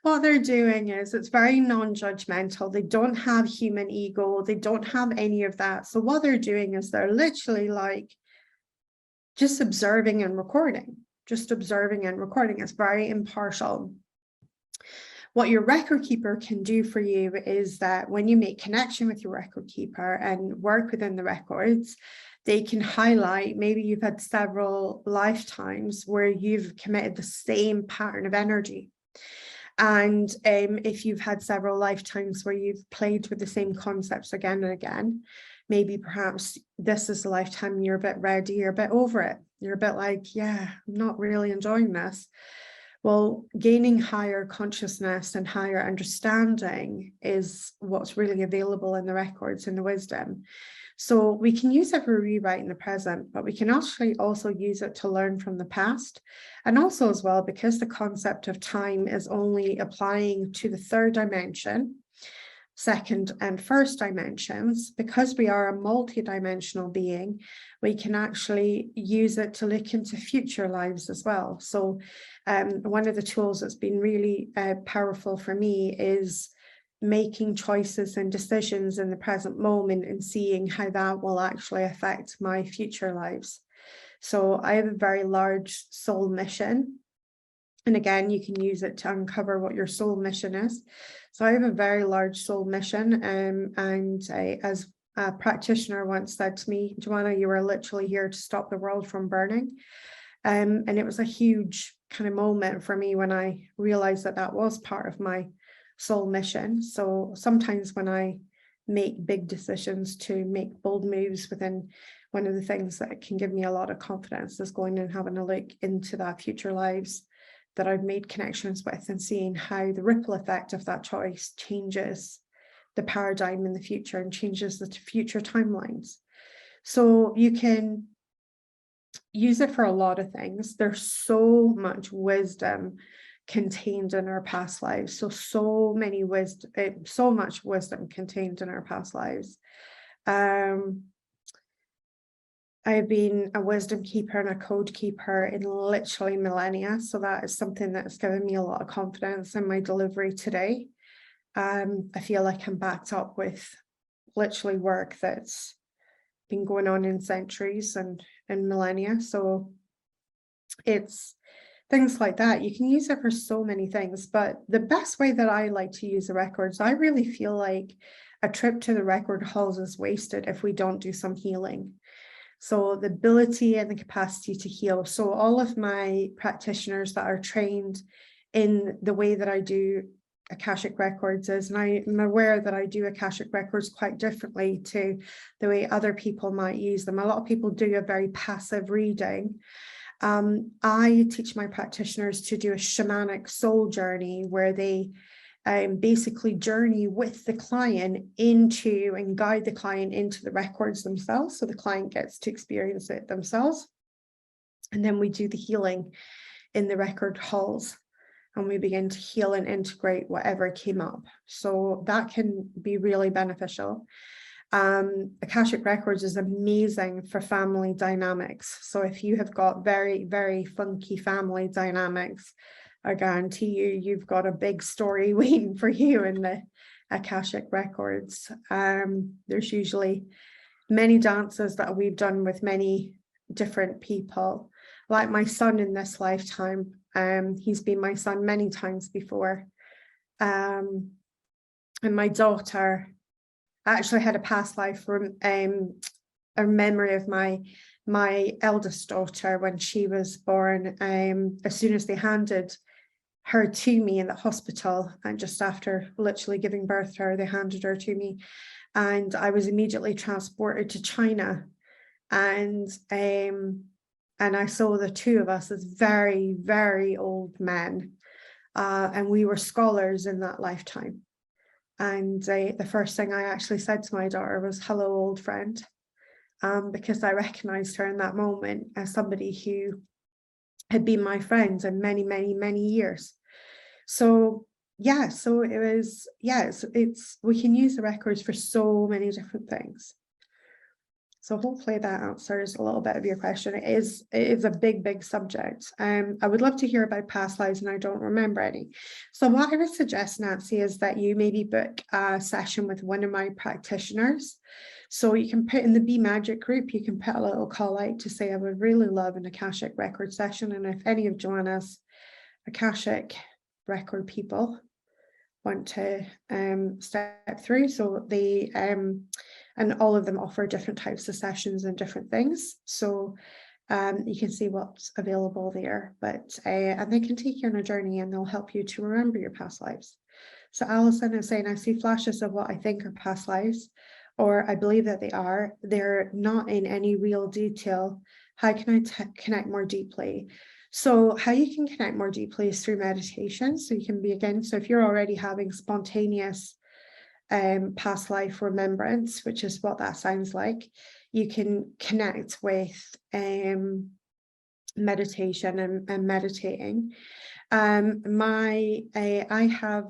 What they're doing is it's very non-judgmental. They don't have human ego. They don't have any of that. So what they're doing is they're literally like just observing and recording, just observing and recording. It's very impartial. What your record keeper can do for you is that when you make connection with your record keeper and work within the records, they can highlight, maybe you've had several lifetimes where you've committed the same pattern of energy. And if you've had several lifetimes where you've played with the same concepts again and again, maybe perhaps this is a lifetime you're a bit ready, you're a bit over it. You're a bit like, yeah, I'm not really enjoying this. Well, gaining higher consciousness and higher understanding is what's really available in the records and the wisdom. So we can use it for rewriting the present, but we can actually also use it to learn from the past. And also as well, because the concept of time is only applying to the third dimension, second and first dimensions, because we are a multi-dimensional being, we can actually use it to look into future lives as well. So one of the tools that's been really powerful for me is making choices and decisions in the present moment and seeing how that will actually affect my future lives. So I have a very large soul mission. And again, you can use it to uncover what your soul mission is. So I have a very large soul mission, and as a practitioner once said to me, Joanna, you are literally here to stop the world from burning. And it was a huge kind of moment for me when I realized that that was part of my soul mission. So sometimes when I make big decisions to make bold moves within, one of the things that can give me a lot of confidence is going and having a look into that future lives that I've made connections with and seeing how the ripple effect of that choice changes the paradigm in the future and changes the future timelines. So you can use it for a lot of things. There's so much wisdom contained in our past lives. So much wisdom contained in our past lives. I've been a wisdom keeper and a code keeper in literally millennia. So that is something that's given me a lot of confidence in my delivery today. I feel like I'm backed up with literally work that's been going on in centuries and millennia. So it's things like that. You can use it for so many things, but the best way that I like to use the records, I really feel like a trip to the record halls is wasted if we don't do some healing. So the ability and the capacity to heal. So all of my practitioners that are trained in the way that I do Akashic Records is, and I'm aware that I do Akashic Records quite differently to the way other people might use them. A lot of people do a very passive reading. I teach my practitioners to do a shamanic soul journey where they basically journey with the client into and guide the client into the records themselves. So the client gets to experience it themselves. And then we do the healing in the record halls and we begin to heal and integrate whatever came up. So that can be really beneficial. Akashic Records is amazing for family dynamics. So if you have got very, very funky family dynamics, I guarantee you've got a big story waiting for you in the Akashic Records. There's usually many dances that we've done with many different people, like my son in this lifetime. He's been my son many times before. And my daughter actually had a past life from a memory of my eldest daughter when she was born. As soon as they handed her to me in the hospital, and just after literally giving birth to her, they handed her to me, and I was immediately transported to China, and I saw the two of us as very, very old men, and we were scholars in that lifetime. And the first thing I actually said to my daughter was, "Hello, old friend," because I recognized her in that moment as somebody who had been my friend in many, many, many years. So yeah, so it was, yeah, it's we can use the records for so many different things. So hopefully that answers a little bit of your question. It is a big, big subject. I would love to hear about past lives, and I don't remember any. So what I would suggest, Nancy, is that you maybe book a session with one of my practitioners. So you can put in the Be Magic group, you can put a little call out to say, I would really love an Akashic record session. And if any of Joanna's Akashic record people want to step through, so they and all of them offer different types of sessions and different things, so you can see what's available there, but and they can take you on a journey and they'll help you to remember your past lives. So Alison is saying, I see flashes of what I think are past lives, or I believe that they are. They're not in any real detail. How can I connect more deeply? So how you can connect more deeply is through meditation. So you can begin, so if you're already having spontaneous past life remembrance, which is what that sounds like, you can connect with meditation and meditating. I have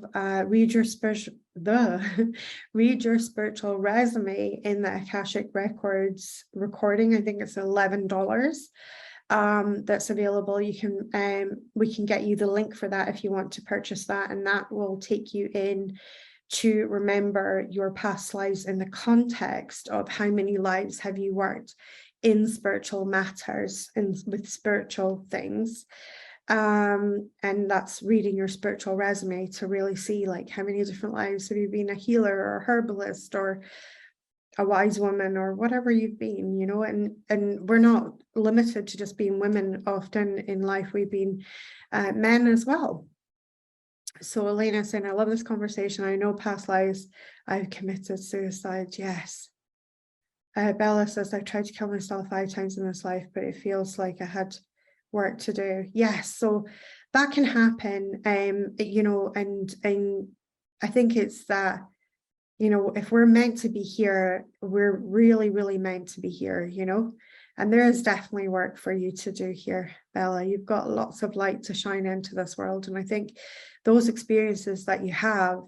read your spiritual resume in the Akashic Records recording. I think it's $11. That's available. You can we can get you the link for that if you want to purchase that, and that will take you in to remember your past lives in the context of how many lives have you worked in spiritual matters and with spiritual things. And that's reading your spiritual resume to really see, like, how many different lives have you been a healer or a herbalist or a wise woman or whatever you've been, you know, and we're not limited to just being women. Often in life we've been men as well. So Elena saying, I love this conversation. I know past lives I've committed suicide. Yes. Bella says, I've tried to kill myself 5 times in this life, but it feels like I had work to do. Yes. So that can happen, you know, and I think it's that, you know, if we're meant to be here, we're really, really meant to be here, you know, and there is definitely work for you to do here, Bella. You've got lots of light to shine into this world. And I think those experiences that you have,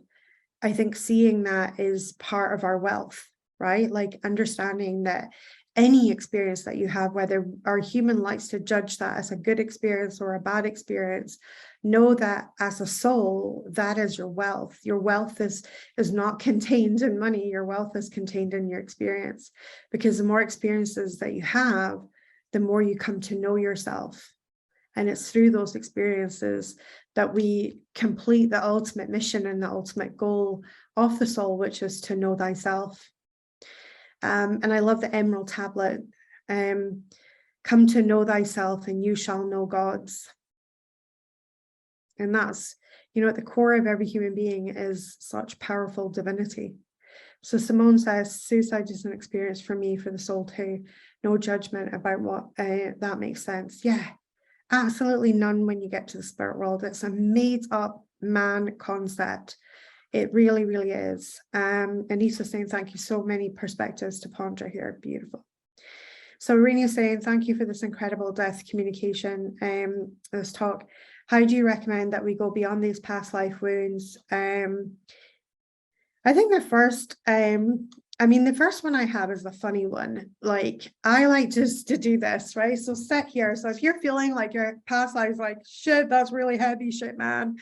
I think seeing that is part of our wealth, right? Like understanding that any experience that you have, whether our human likes to judge that as a good experience or a bad experience, know that as a soul, that is your wealth. Your wealth is not contained in money. Your wealth is contained in your experience, because the more experiences that you have, the more you come to know yourself. And it's through those experiences that we complete the ultimate mission and the ultimate goal of the soul, which is to know thyself. And I love the Emerald Tablet. Come to know thyself and you shall know God's. And that's, you know, at the core of every human being is such powerful divinity. So Simone says, suicide is an experience for me, for the soul too. No judgment about what that makes sense. Yeah, absolutely none when you get to the spirit world. It's a made up man concept. It really, really is. Anissa saying, thank you. So many perspectives to ponder here. Beautiful. So Irene is saying, thank you for this incredible death communication, this talk. How do you recommend that we go beyond these past life wounds? I think the first one I have is the funny one. Like, I like just to do this, right? So sit here. So if you're feeling like your past life is like, shit, that's really heavy shit, man.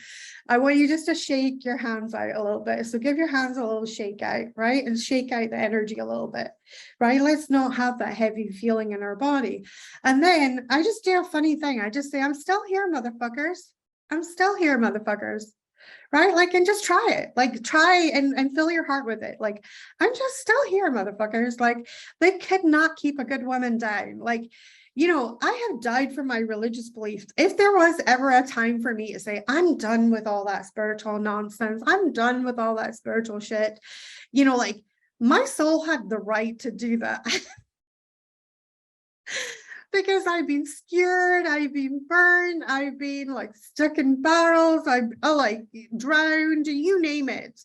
I want you just to shake your hands out a little bit. So give your hands a little shake out, right? And shake out the energy a little bit, right? Let's not have that heavy feeling in our body. And then I just do a funny thing. I just say, I'm still here, motherfuckers. I'm still here, motherfuckers. Right? Like, and just try it. Like, try and fill your heart with it. Like, I'm just still here, motherfuckers. Like, they could not keep a good woman down. Like, I have died for my religious beliefs. If there was ever a time for me to say, I'm done with all that spiritual nonsense, I'm done with all that spiritual shit, like, my soul had the right to do that. Because I've been skewered, I've been burned, I've been like stuck in barrels, I've like drowned, you name it.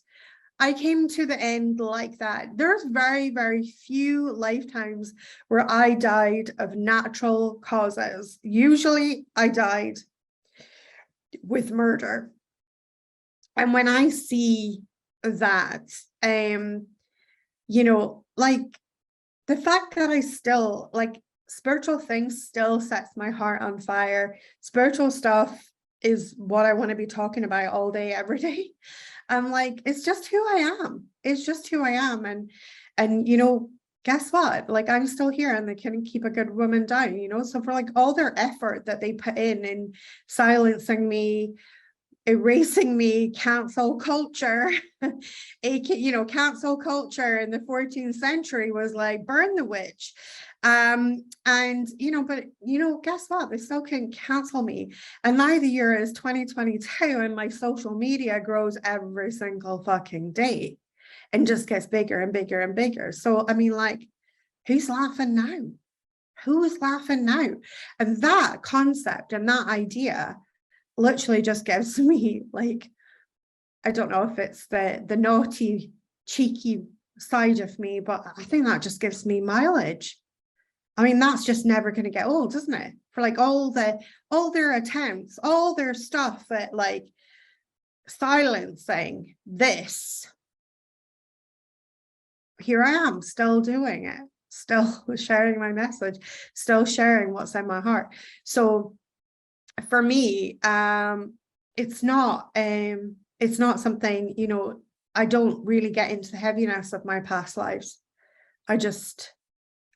I came to the end like that. There's very, very few lifetimes where I died of natural causes. Usually I died with murder. And when I see that, like, the fact that I still like spiritual things still sets my heart on fire. Spiritual stuff is what I want to be talking about all day, every day. I'm like, it's just who I am. It's just who I am. And guess what? Like, I'm still here and they can keep a good woman down, So for like all their effort that they put in silencing me, erasing me, cancel culture, cancel culture in the 14th century was like, burn the witch. Guess what? They still can cancel me. And now the year is 2022 and my social media grows every single fucking day and just gets bigger and bigger and bigger. So, like, who's laughing now? Who is laughing now? And that concept and that idea literally just gives me, like, I don't know if it's the naughty, cheeky side of me, but I think that just gives me mileage. That's just never going to get old, isn't it? For like all their attempts, all their stuff at like silencing this. Here I am, still doing it, still sharing my message, still sharing what's in my heart. So for me, it's not something, I don't really get into the heaviness of my past lives.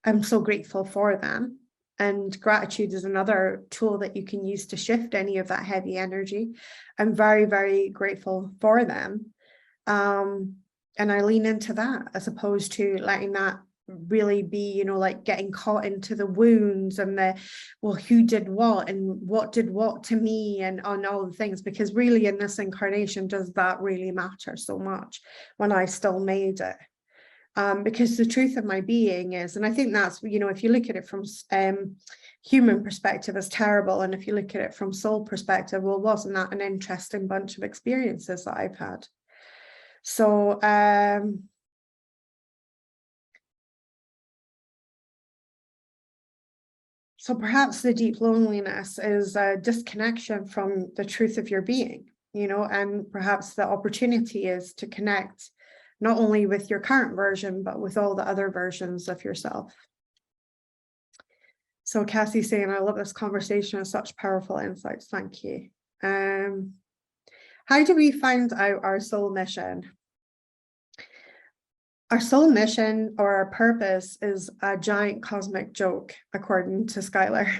I'm so grateful for them. And gratitude is another tool that you can use to shift any of that heavy energy. I'm very, very grateful for them. And I lean into that as opposed to letting that really be, like getting caught into the wounds and who did what and what did what to me and on all the things, because really in this incarnation, does that really matter so much when I still made it? Because the truth of my being is, and I think that's, if you look at it from human perspective, as terrible, and if you look at it from soul perspective, well, wasn't that an interesting bunch of experiences that I've had? So perhaps the deep loneliness is a disconnection from the truth of your being, and perhaps the opportunity is to connect not only with your current version, but with all the other versions of yourself. So Cassie's saying, I love this conversation and such powerful insights. Thank you. How do we find out our soul mission? Our soul mission or our purpose is a giant cosmic joke, according to Skylar.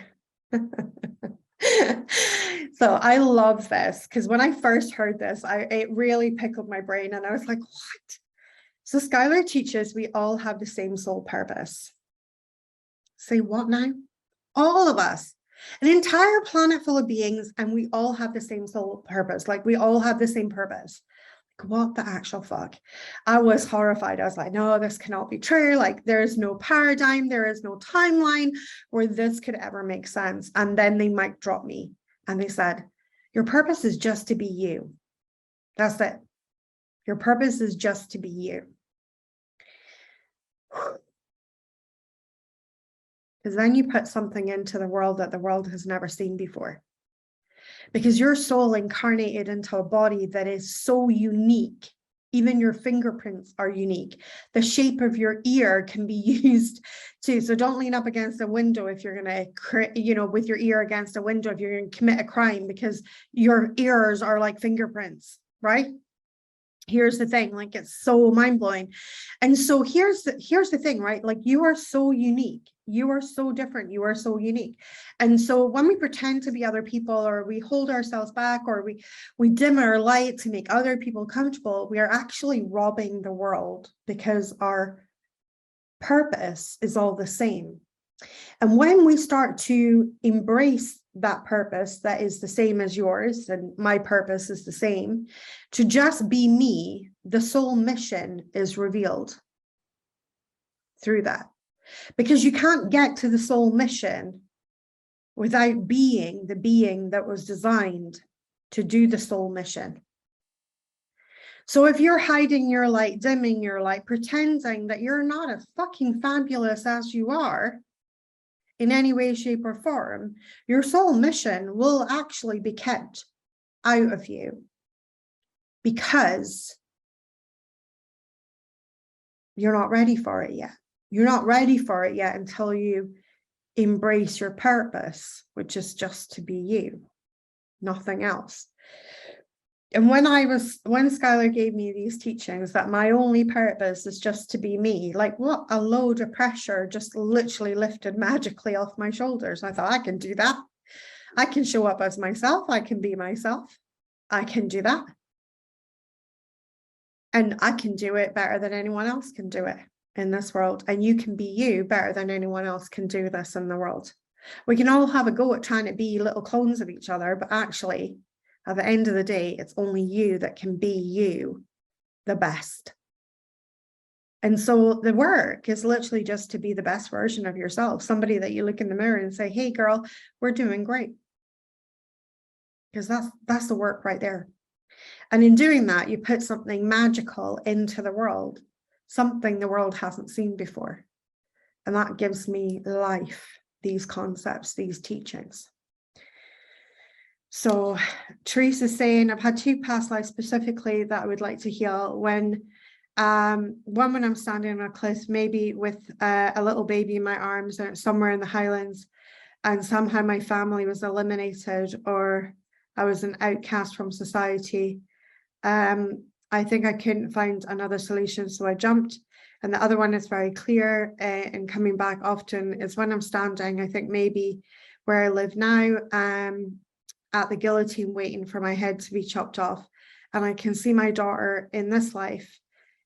So I love this because when I first heard this, it really pickled my brain and I was like, what? So Skylar teaches we all have the same soul purpose. Say what now? All of us, an entire planet full of beings, and we all have the same soul purpose. Like, we all have the same purpose. Like, what the actual fuck? I was horrified. I was like, no, this cannot be true. Like, there is no paradigm, there is no timeline where this could ever make sense. And then they mic dropped me and they said, your purpose is just to be you. That's it. Your purpose is just to be you. Because then you put something into the world that the world has never seen before. Because your soul incarnated into a body that is so unique Even your fingerprints are unique. The shape of your ear can be used too. So don't lean up against a window if you're going to, with your ear against a window, if you're going to commit a crime, because your ears are like fingerprints, right? Here's the thing, like, it's so mind-blowing. And so here's the thing, right? Like, you are so unique, you are so different, you are so unique. And so when we pretend to be other people, or we hold ourselves back, or we dim our light to make other people comfortable, we are actually robbing the world, because our purpose is all the same. And when we start to embrace that purpose that is the same as yours, and my purpose is the same, to just be me, the soul mission is revealed through that. Because you can't get to the soul mission without being the being that was designed to do the soul mission. So if you're hiding your light, dimming your light, pretending that you're not as fucking fabulous as you are, in any way, shape, or form, your soul mission will actually be kept out of you, because you're not ready for it yet. You're not ready for it yet until you embrace your purpose, which is just to be you, nothing else. And when Skylar gave me these teachings that my only purpose is just to be me, like, what a load of pressure just literally lifted magically off my shoulders. I thought, I can do that. I can show up as myself. I can be myself. I can do that. And I can do it better than anyone else can do it in this world. And you can be you better than anyone else can do this in the world. We can all have a go at trying to be little clones of each other, but actually, at the end of the day, it's only you that can be you the best. And so the work is literally just to be the best version of yourself, somebody that you look in the mirror and say, hey, girl, we're doing great. Because that's the work right there. And in doing that, you put something magical into the world, something the world hasn't seen before. And that gives me life, these concepts, these teachings. So Teresa's saying, I've had 2 past lives specifically that I would like to heal. One when I'm standing on a cliff, maybe with a little baby in my arms, somewhere in the Highlands, and somehow my family was eliminated, or I was an outcast from society. I think I couldn't find another solution, so I jumped. And the other one is very clear, and coming back often, is when I'm standing, I think maybe where I live now, at the guillotine, waiting for my head to be chopped off. And I can see my daughter in this life.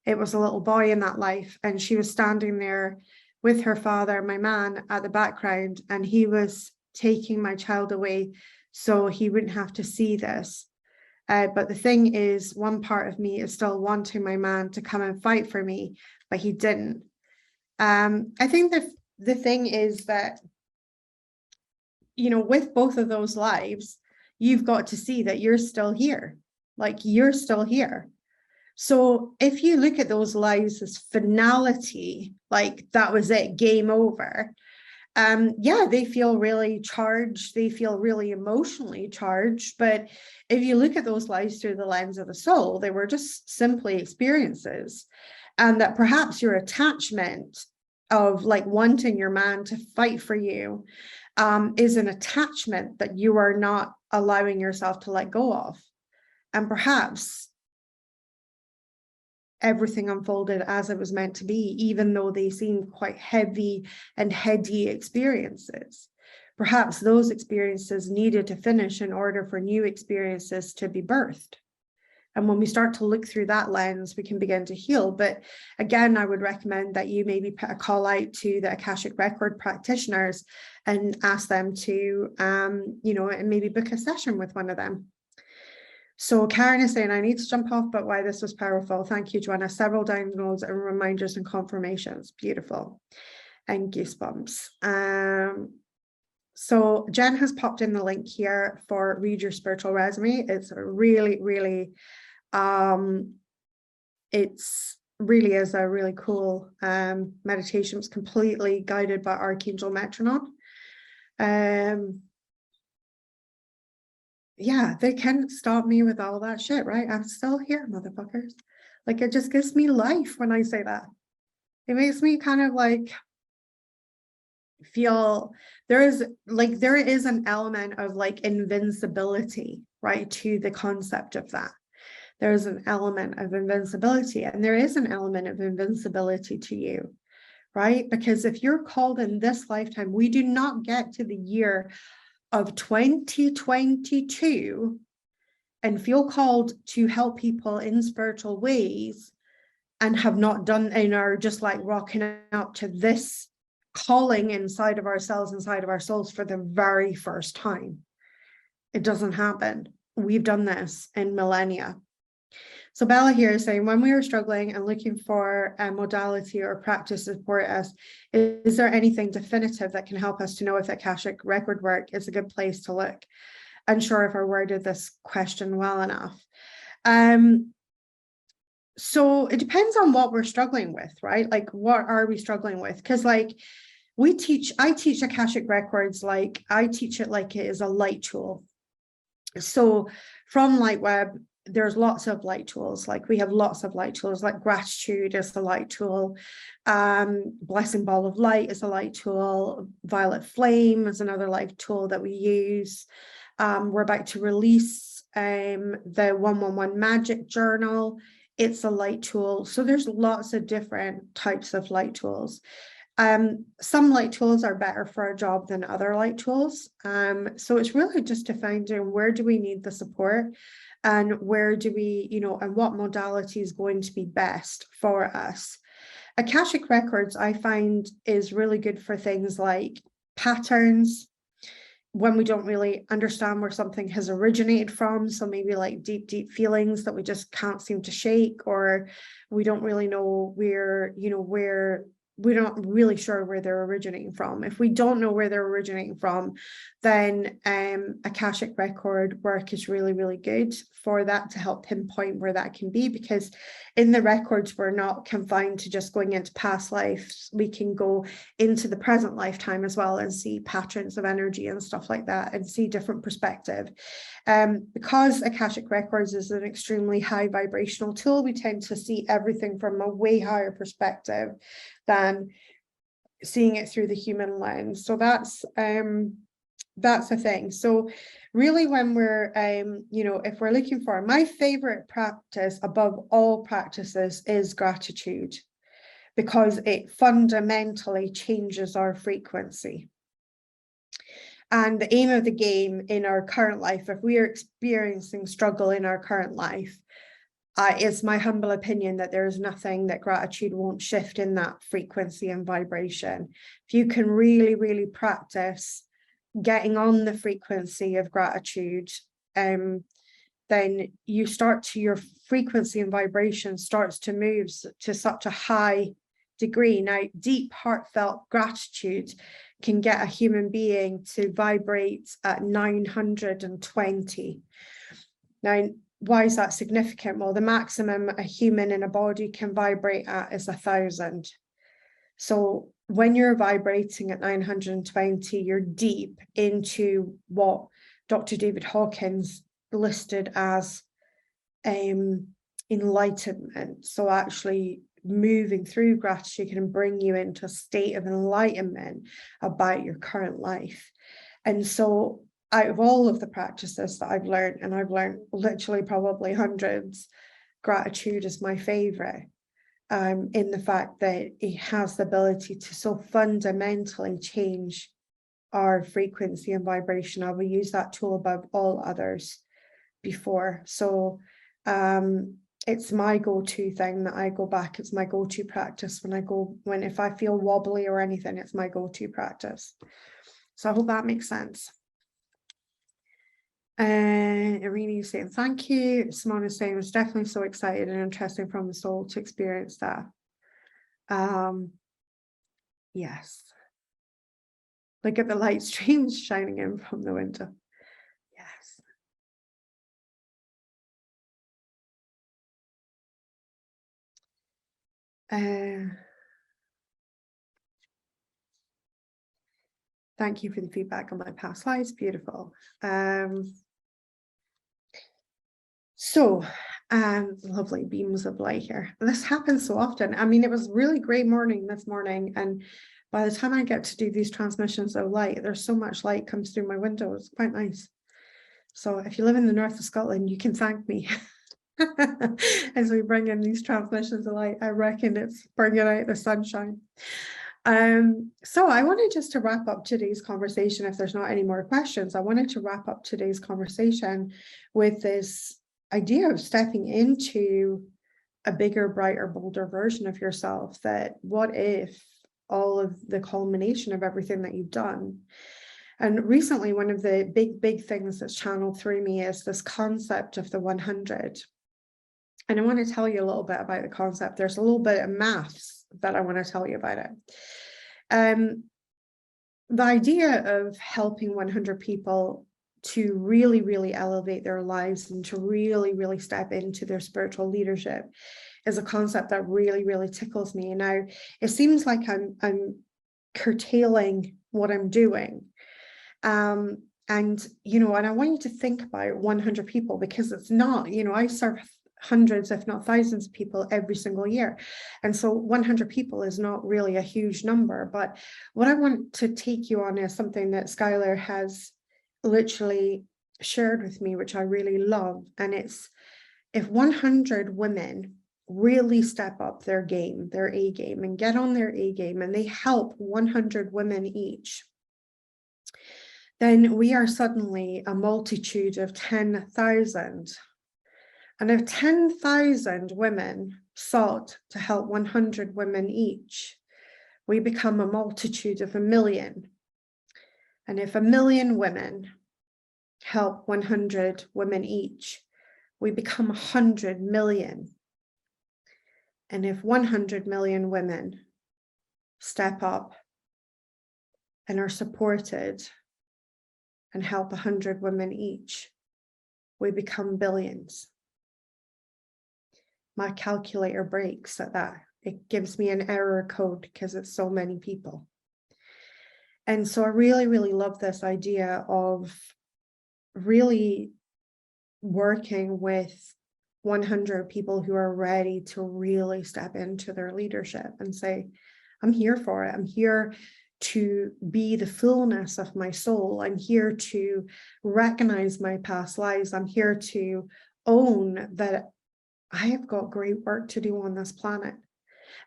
It was a little boy in that life, and she was standing there with her father, my man, at the background, and he was taking my child away so he wouldn't have to see this. But the thing is, one part of me is still wanting my man to come and fight for me, but he didn't. I think the thing is that, with both of those lives, you've got to see that you're still here. Like, you're still here. So if you look at those lives as finality, like that was it, game over, yeah, they feel really charged, they feel really emotionally charged. But if you look at those lives through the lens of the soul, they were just simply experiences. And that perhaps your attachment of like wanting your man to fight for you is an attachment that you are not allowing yourself to let go of. And perhaps everything unfolded as it was meant to be, even though they seemed quite heavy and heady experiences. Perhaps those experiences needed to finish in order for new experiences to be birthed. And when we start to look through that lens, we can begin to heal. But again, I would recommend that you maybe put a call out to the Akashic Record practitioners and ask them to, and maybe book a session with one of them. So Karen is saying, I need to jump off, but why this was powerful. Thank you, Joanna. Several downloads and reminders and confirmations. Beautiful. And goosebumps. So Jen has popped in the link here for Read Your Spiritual Resume. It's really, really, it's really is a really cool meditation. It's completely guided by Archangel Metronome. Yeah, they can't stop me with all that shit, right? I'm still here, motherfuckers. Like, it just gives me life when I say that. It makes me kind of like feel there is an element of like invincibility, right, to the concept of that. There's an element of invincibility, and there is an element of invincibility to you, right? Because if you're called in this lifetime, we do not get to the year of 2022 and feel called to help people in spiritual ways and have not done and are just like rocking up to this calling inside of ourselves, inside of our souls for the very first time. It doesn't happen. We've done this in millennia. So Bella here is saying, when we are struggling and looking for a modality or practice to support us, is there anything definitive that can help us to know if Akashic record work is a good place to look? Unsure if I worded this question well enough. So it depends on what we're struggling with, right? Like, what are we struggling with? Because like I teach Akashic Records, like I teach it like it is a light tool. So from LightWeb, there's lots of light tools. Like we have lots of light tools, like gratitude is the light tool. Blessing ball of light is a light tool. Violet flame is another light tool that we use. We're about to release the 111 magic journal. It's a light tool. So there's lots of different types of light tools. Some light tools are better for a job than other light tools. So it's really just to find out where do we need the support, and where do we, and what modality is going to be best for us. Akashic Records, I find, is really good for things like patterns, when we don't really understand where something has originated from. So maybe like deep feelings that we just can't seem to shake, or we don't really know where we're not really sure where they're originating from. If we don't know where they're originating from, then Akashic record work is really, really good for that, to help pinpoint where that can be. Because in the records, we're not confined to just going into past lives. We can go into the present lifetime as well and see patterns of energy and stuff like that, and see different perspective. Because Akashic Records is an extremely high vibrational tool, we tend to see everything from a way higher perspective than seeing it through the human lens. So that's a thing. So really, when we're if we're looking for, my favorite practice above all practices is gratitude, because it fundamentally changes our frequency. And the aim of the game in our current life, if we are experiencing struggle in our current life, it's my humble opinion that there is nothing that gratitude won't shift in that frequency and vibration. If you can really, really practice getting on the frequency of gratitude, then your frequency and vibration starts to move to such a high degree. Now, deep, heartfelt gratitude can get a human being to vibrate at 920. Now, why is that significant? Well, the maximum a human in a body can vibrate at is 1,000. So when you're vibrating at 920, you're deep into what Dr. David Hawkins listed as enlightenment. So actually moving through gratitude can bring you into a state of enlightenment about your current life. And so out of all of the practices that I've learned, and I've learned literally probably hundreds, gratitude is my favorite, in the fact that it has the ability to so fundamentally change our frequency and vibration. I will use that tool above all others before. So it's my go-to thing that I go back. It's my go-to practice if I feel wobbly or anything, it's my go-to practice. So I hope that makes sense. Irene is saying thank you. Simone is saying it was definitely so excited and interesting from the soul to experience that. Yes. Look at the light streams shining in from the window. Yes. Thank you for the feedback on my past lives. Beautiful. So, lovely beams of light here. This happens so often. I mean, it was really great morning this morning, and by the time I get to do these transmissions of light, there's so much light comes through my window. It's quite nice. So if you live in the north of Scotland, you can thank me as we bring in these transmissions of light. I reckon it's bringing out the sunshine. So I wanted just to wrap up today's conversation. If there's not any more questions, I wanted to wrap up today's conversation with this idea of stepping into a bigger, brighter, bolder version of yourself. That what if all of the culmination of everything that you've done. And recently, one of the big things that's channeled through me is this concept of the 100. And I want to tell you a little bit about the concept. There's a little bit of maths that I want to tell you about it. The idea of helping 100 people to really, really elevate their lives and to really, really step into their spiritual leadership is a concept that really, really tickles me. And now it seems like I'm curtailing what I'm doing. And I want you to think about 100 people, because it's not, I serve hundreds, if not thousands of people every single year. And so 100 people is not really a huge number. But what I want to take you on is something that Skylar has literally shared with me, which I really love. And it's, if 100 women really step up their game, their A game, and get on their A game, and they help 100 women each, then we are suddenly a multitude of 10,000. And if 10,000 women sought to help 100 women each, we become a multitude of 1,000,000. And if 1,000,000 women help 100 women each, we become 100 million. And if 100 million women step up and are supported and help 100 women each, we become billions. My calculator breaks at that. It gives me an error code because it's so many people. And so I really, really love this idea of really working with 100 people who are ready to really step into their leadership and say, I'm here for it. I'm here to be the fullness of my soul. I'm here to recognize my past lives. I'm here to own that I have got great work to do on this planet.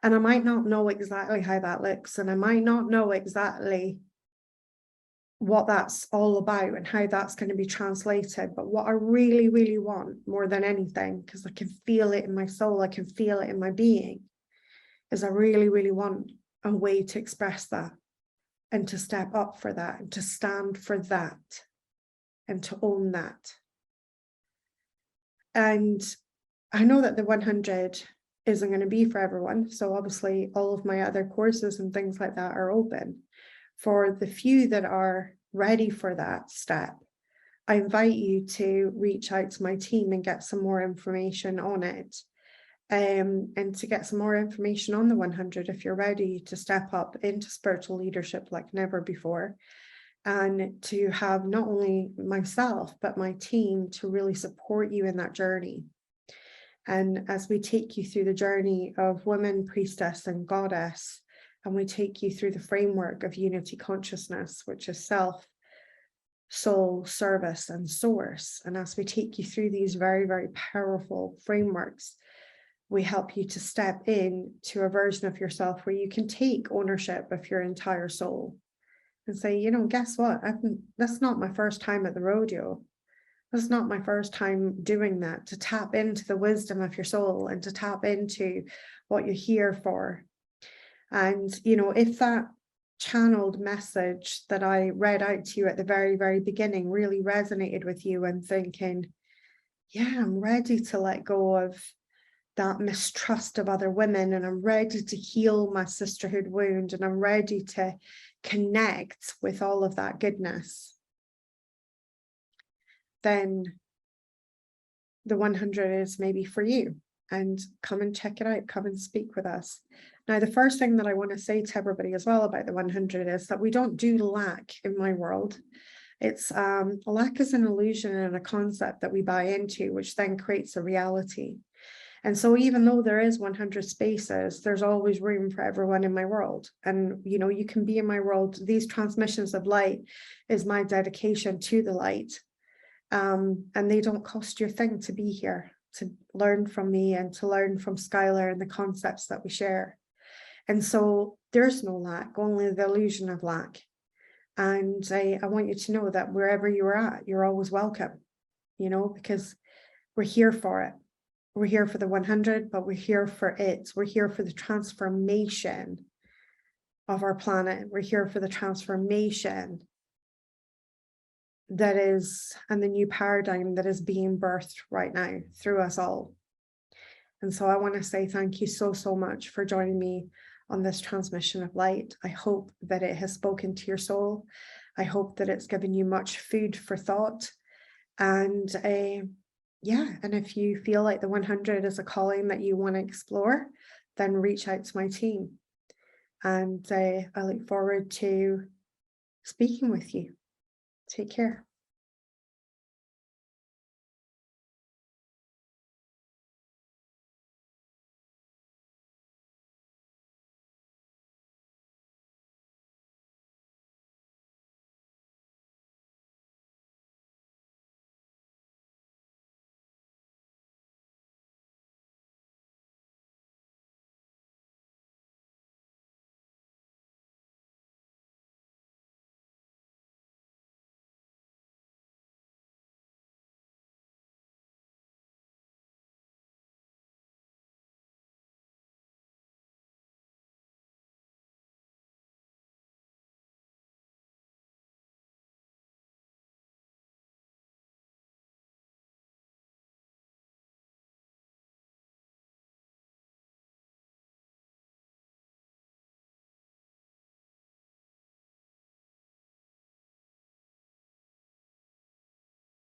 And I might not know exactly how that looks, and I might not know exactly what that's all about and how that's going to be translated. But what I really, really want more than anything, because I can feel it in my soul, I can feel it in my being, is I really, really want a way to express that and to step up for that and to stand for that and to own that. And I know that the 100 isn't going to be for everyone. So obviously all of my other courses and things like that are open. For the few that are ready for that step, I invite you to reach out to my team and get some more information on it. And to get some more information on the 100 if you're ready to step up into spiritual leadership like never before. And to have not only myself, but my team to really support you in that journey. And as we take you through the journey of woman, priestess, and goddess, and we take you through the framework of unity consciousness, which is self, soul, service, and source. And as we take you through these very, very powerful frameworks, we help you to step in to a version of yourself where you can take ownership of your entire soul and say, guess what? That's not my first time at the rodeo. That's not my first time doing that, to tap into the wisdom of your soul and to tap into what you're here for. And, if that channeled message that I read out to you at the very, very beginning really resonated with you and thinking, yeah, I'm ready to let go of that mistrust of other women, and I'm ready to heal my sisterhood wound, and I'm ready to connect with all of that goodness, then the 100 is maybe for you. And come and check it out. Come and speak with us. Now, the first thing that I want to say to everybody as well about the 100 is that we don't do lack in my world. It's lack is an illusion and a concept that we buy into, which then creates a reality. And so even though there is 100 spaces, there's always room for everyone in my world. And, you can be in my world. These transmissions of light is my dedication to the light. And they don't cost you a thing to be here, to learn from me and to learn from Skylar and the concepts that we share. And so there's no lack, only the illusion of lack. And I want you to know that wherever you are at, you're always welcome, because we're here for it. We're here for the 100, but we're here for it. We're here for the transformation of our planet. We're here for the transformation that is, and the new paradigm that is being birthed right now through us all. And so I want to say thank you so, so much for joining me on this transmission of light. I hope that it has spoken to your soul. I hope that it's given you much food for thought. And and if you feel like the 100 is a calling that you want to explore, then reach out to my team. And I look forward to speaking with you. Take care.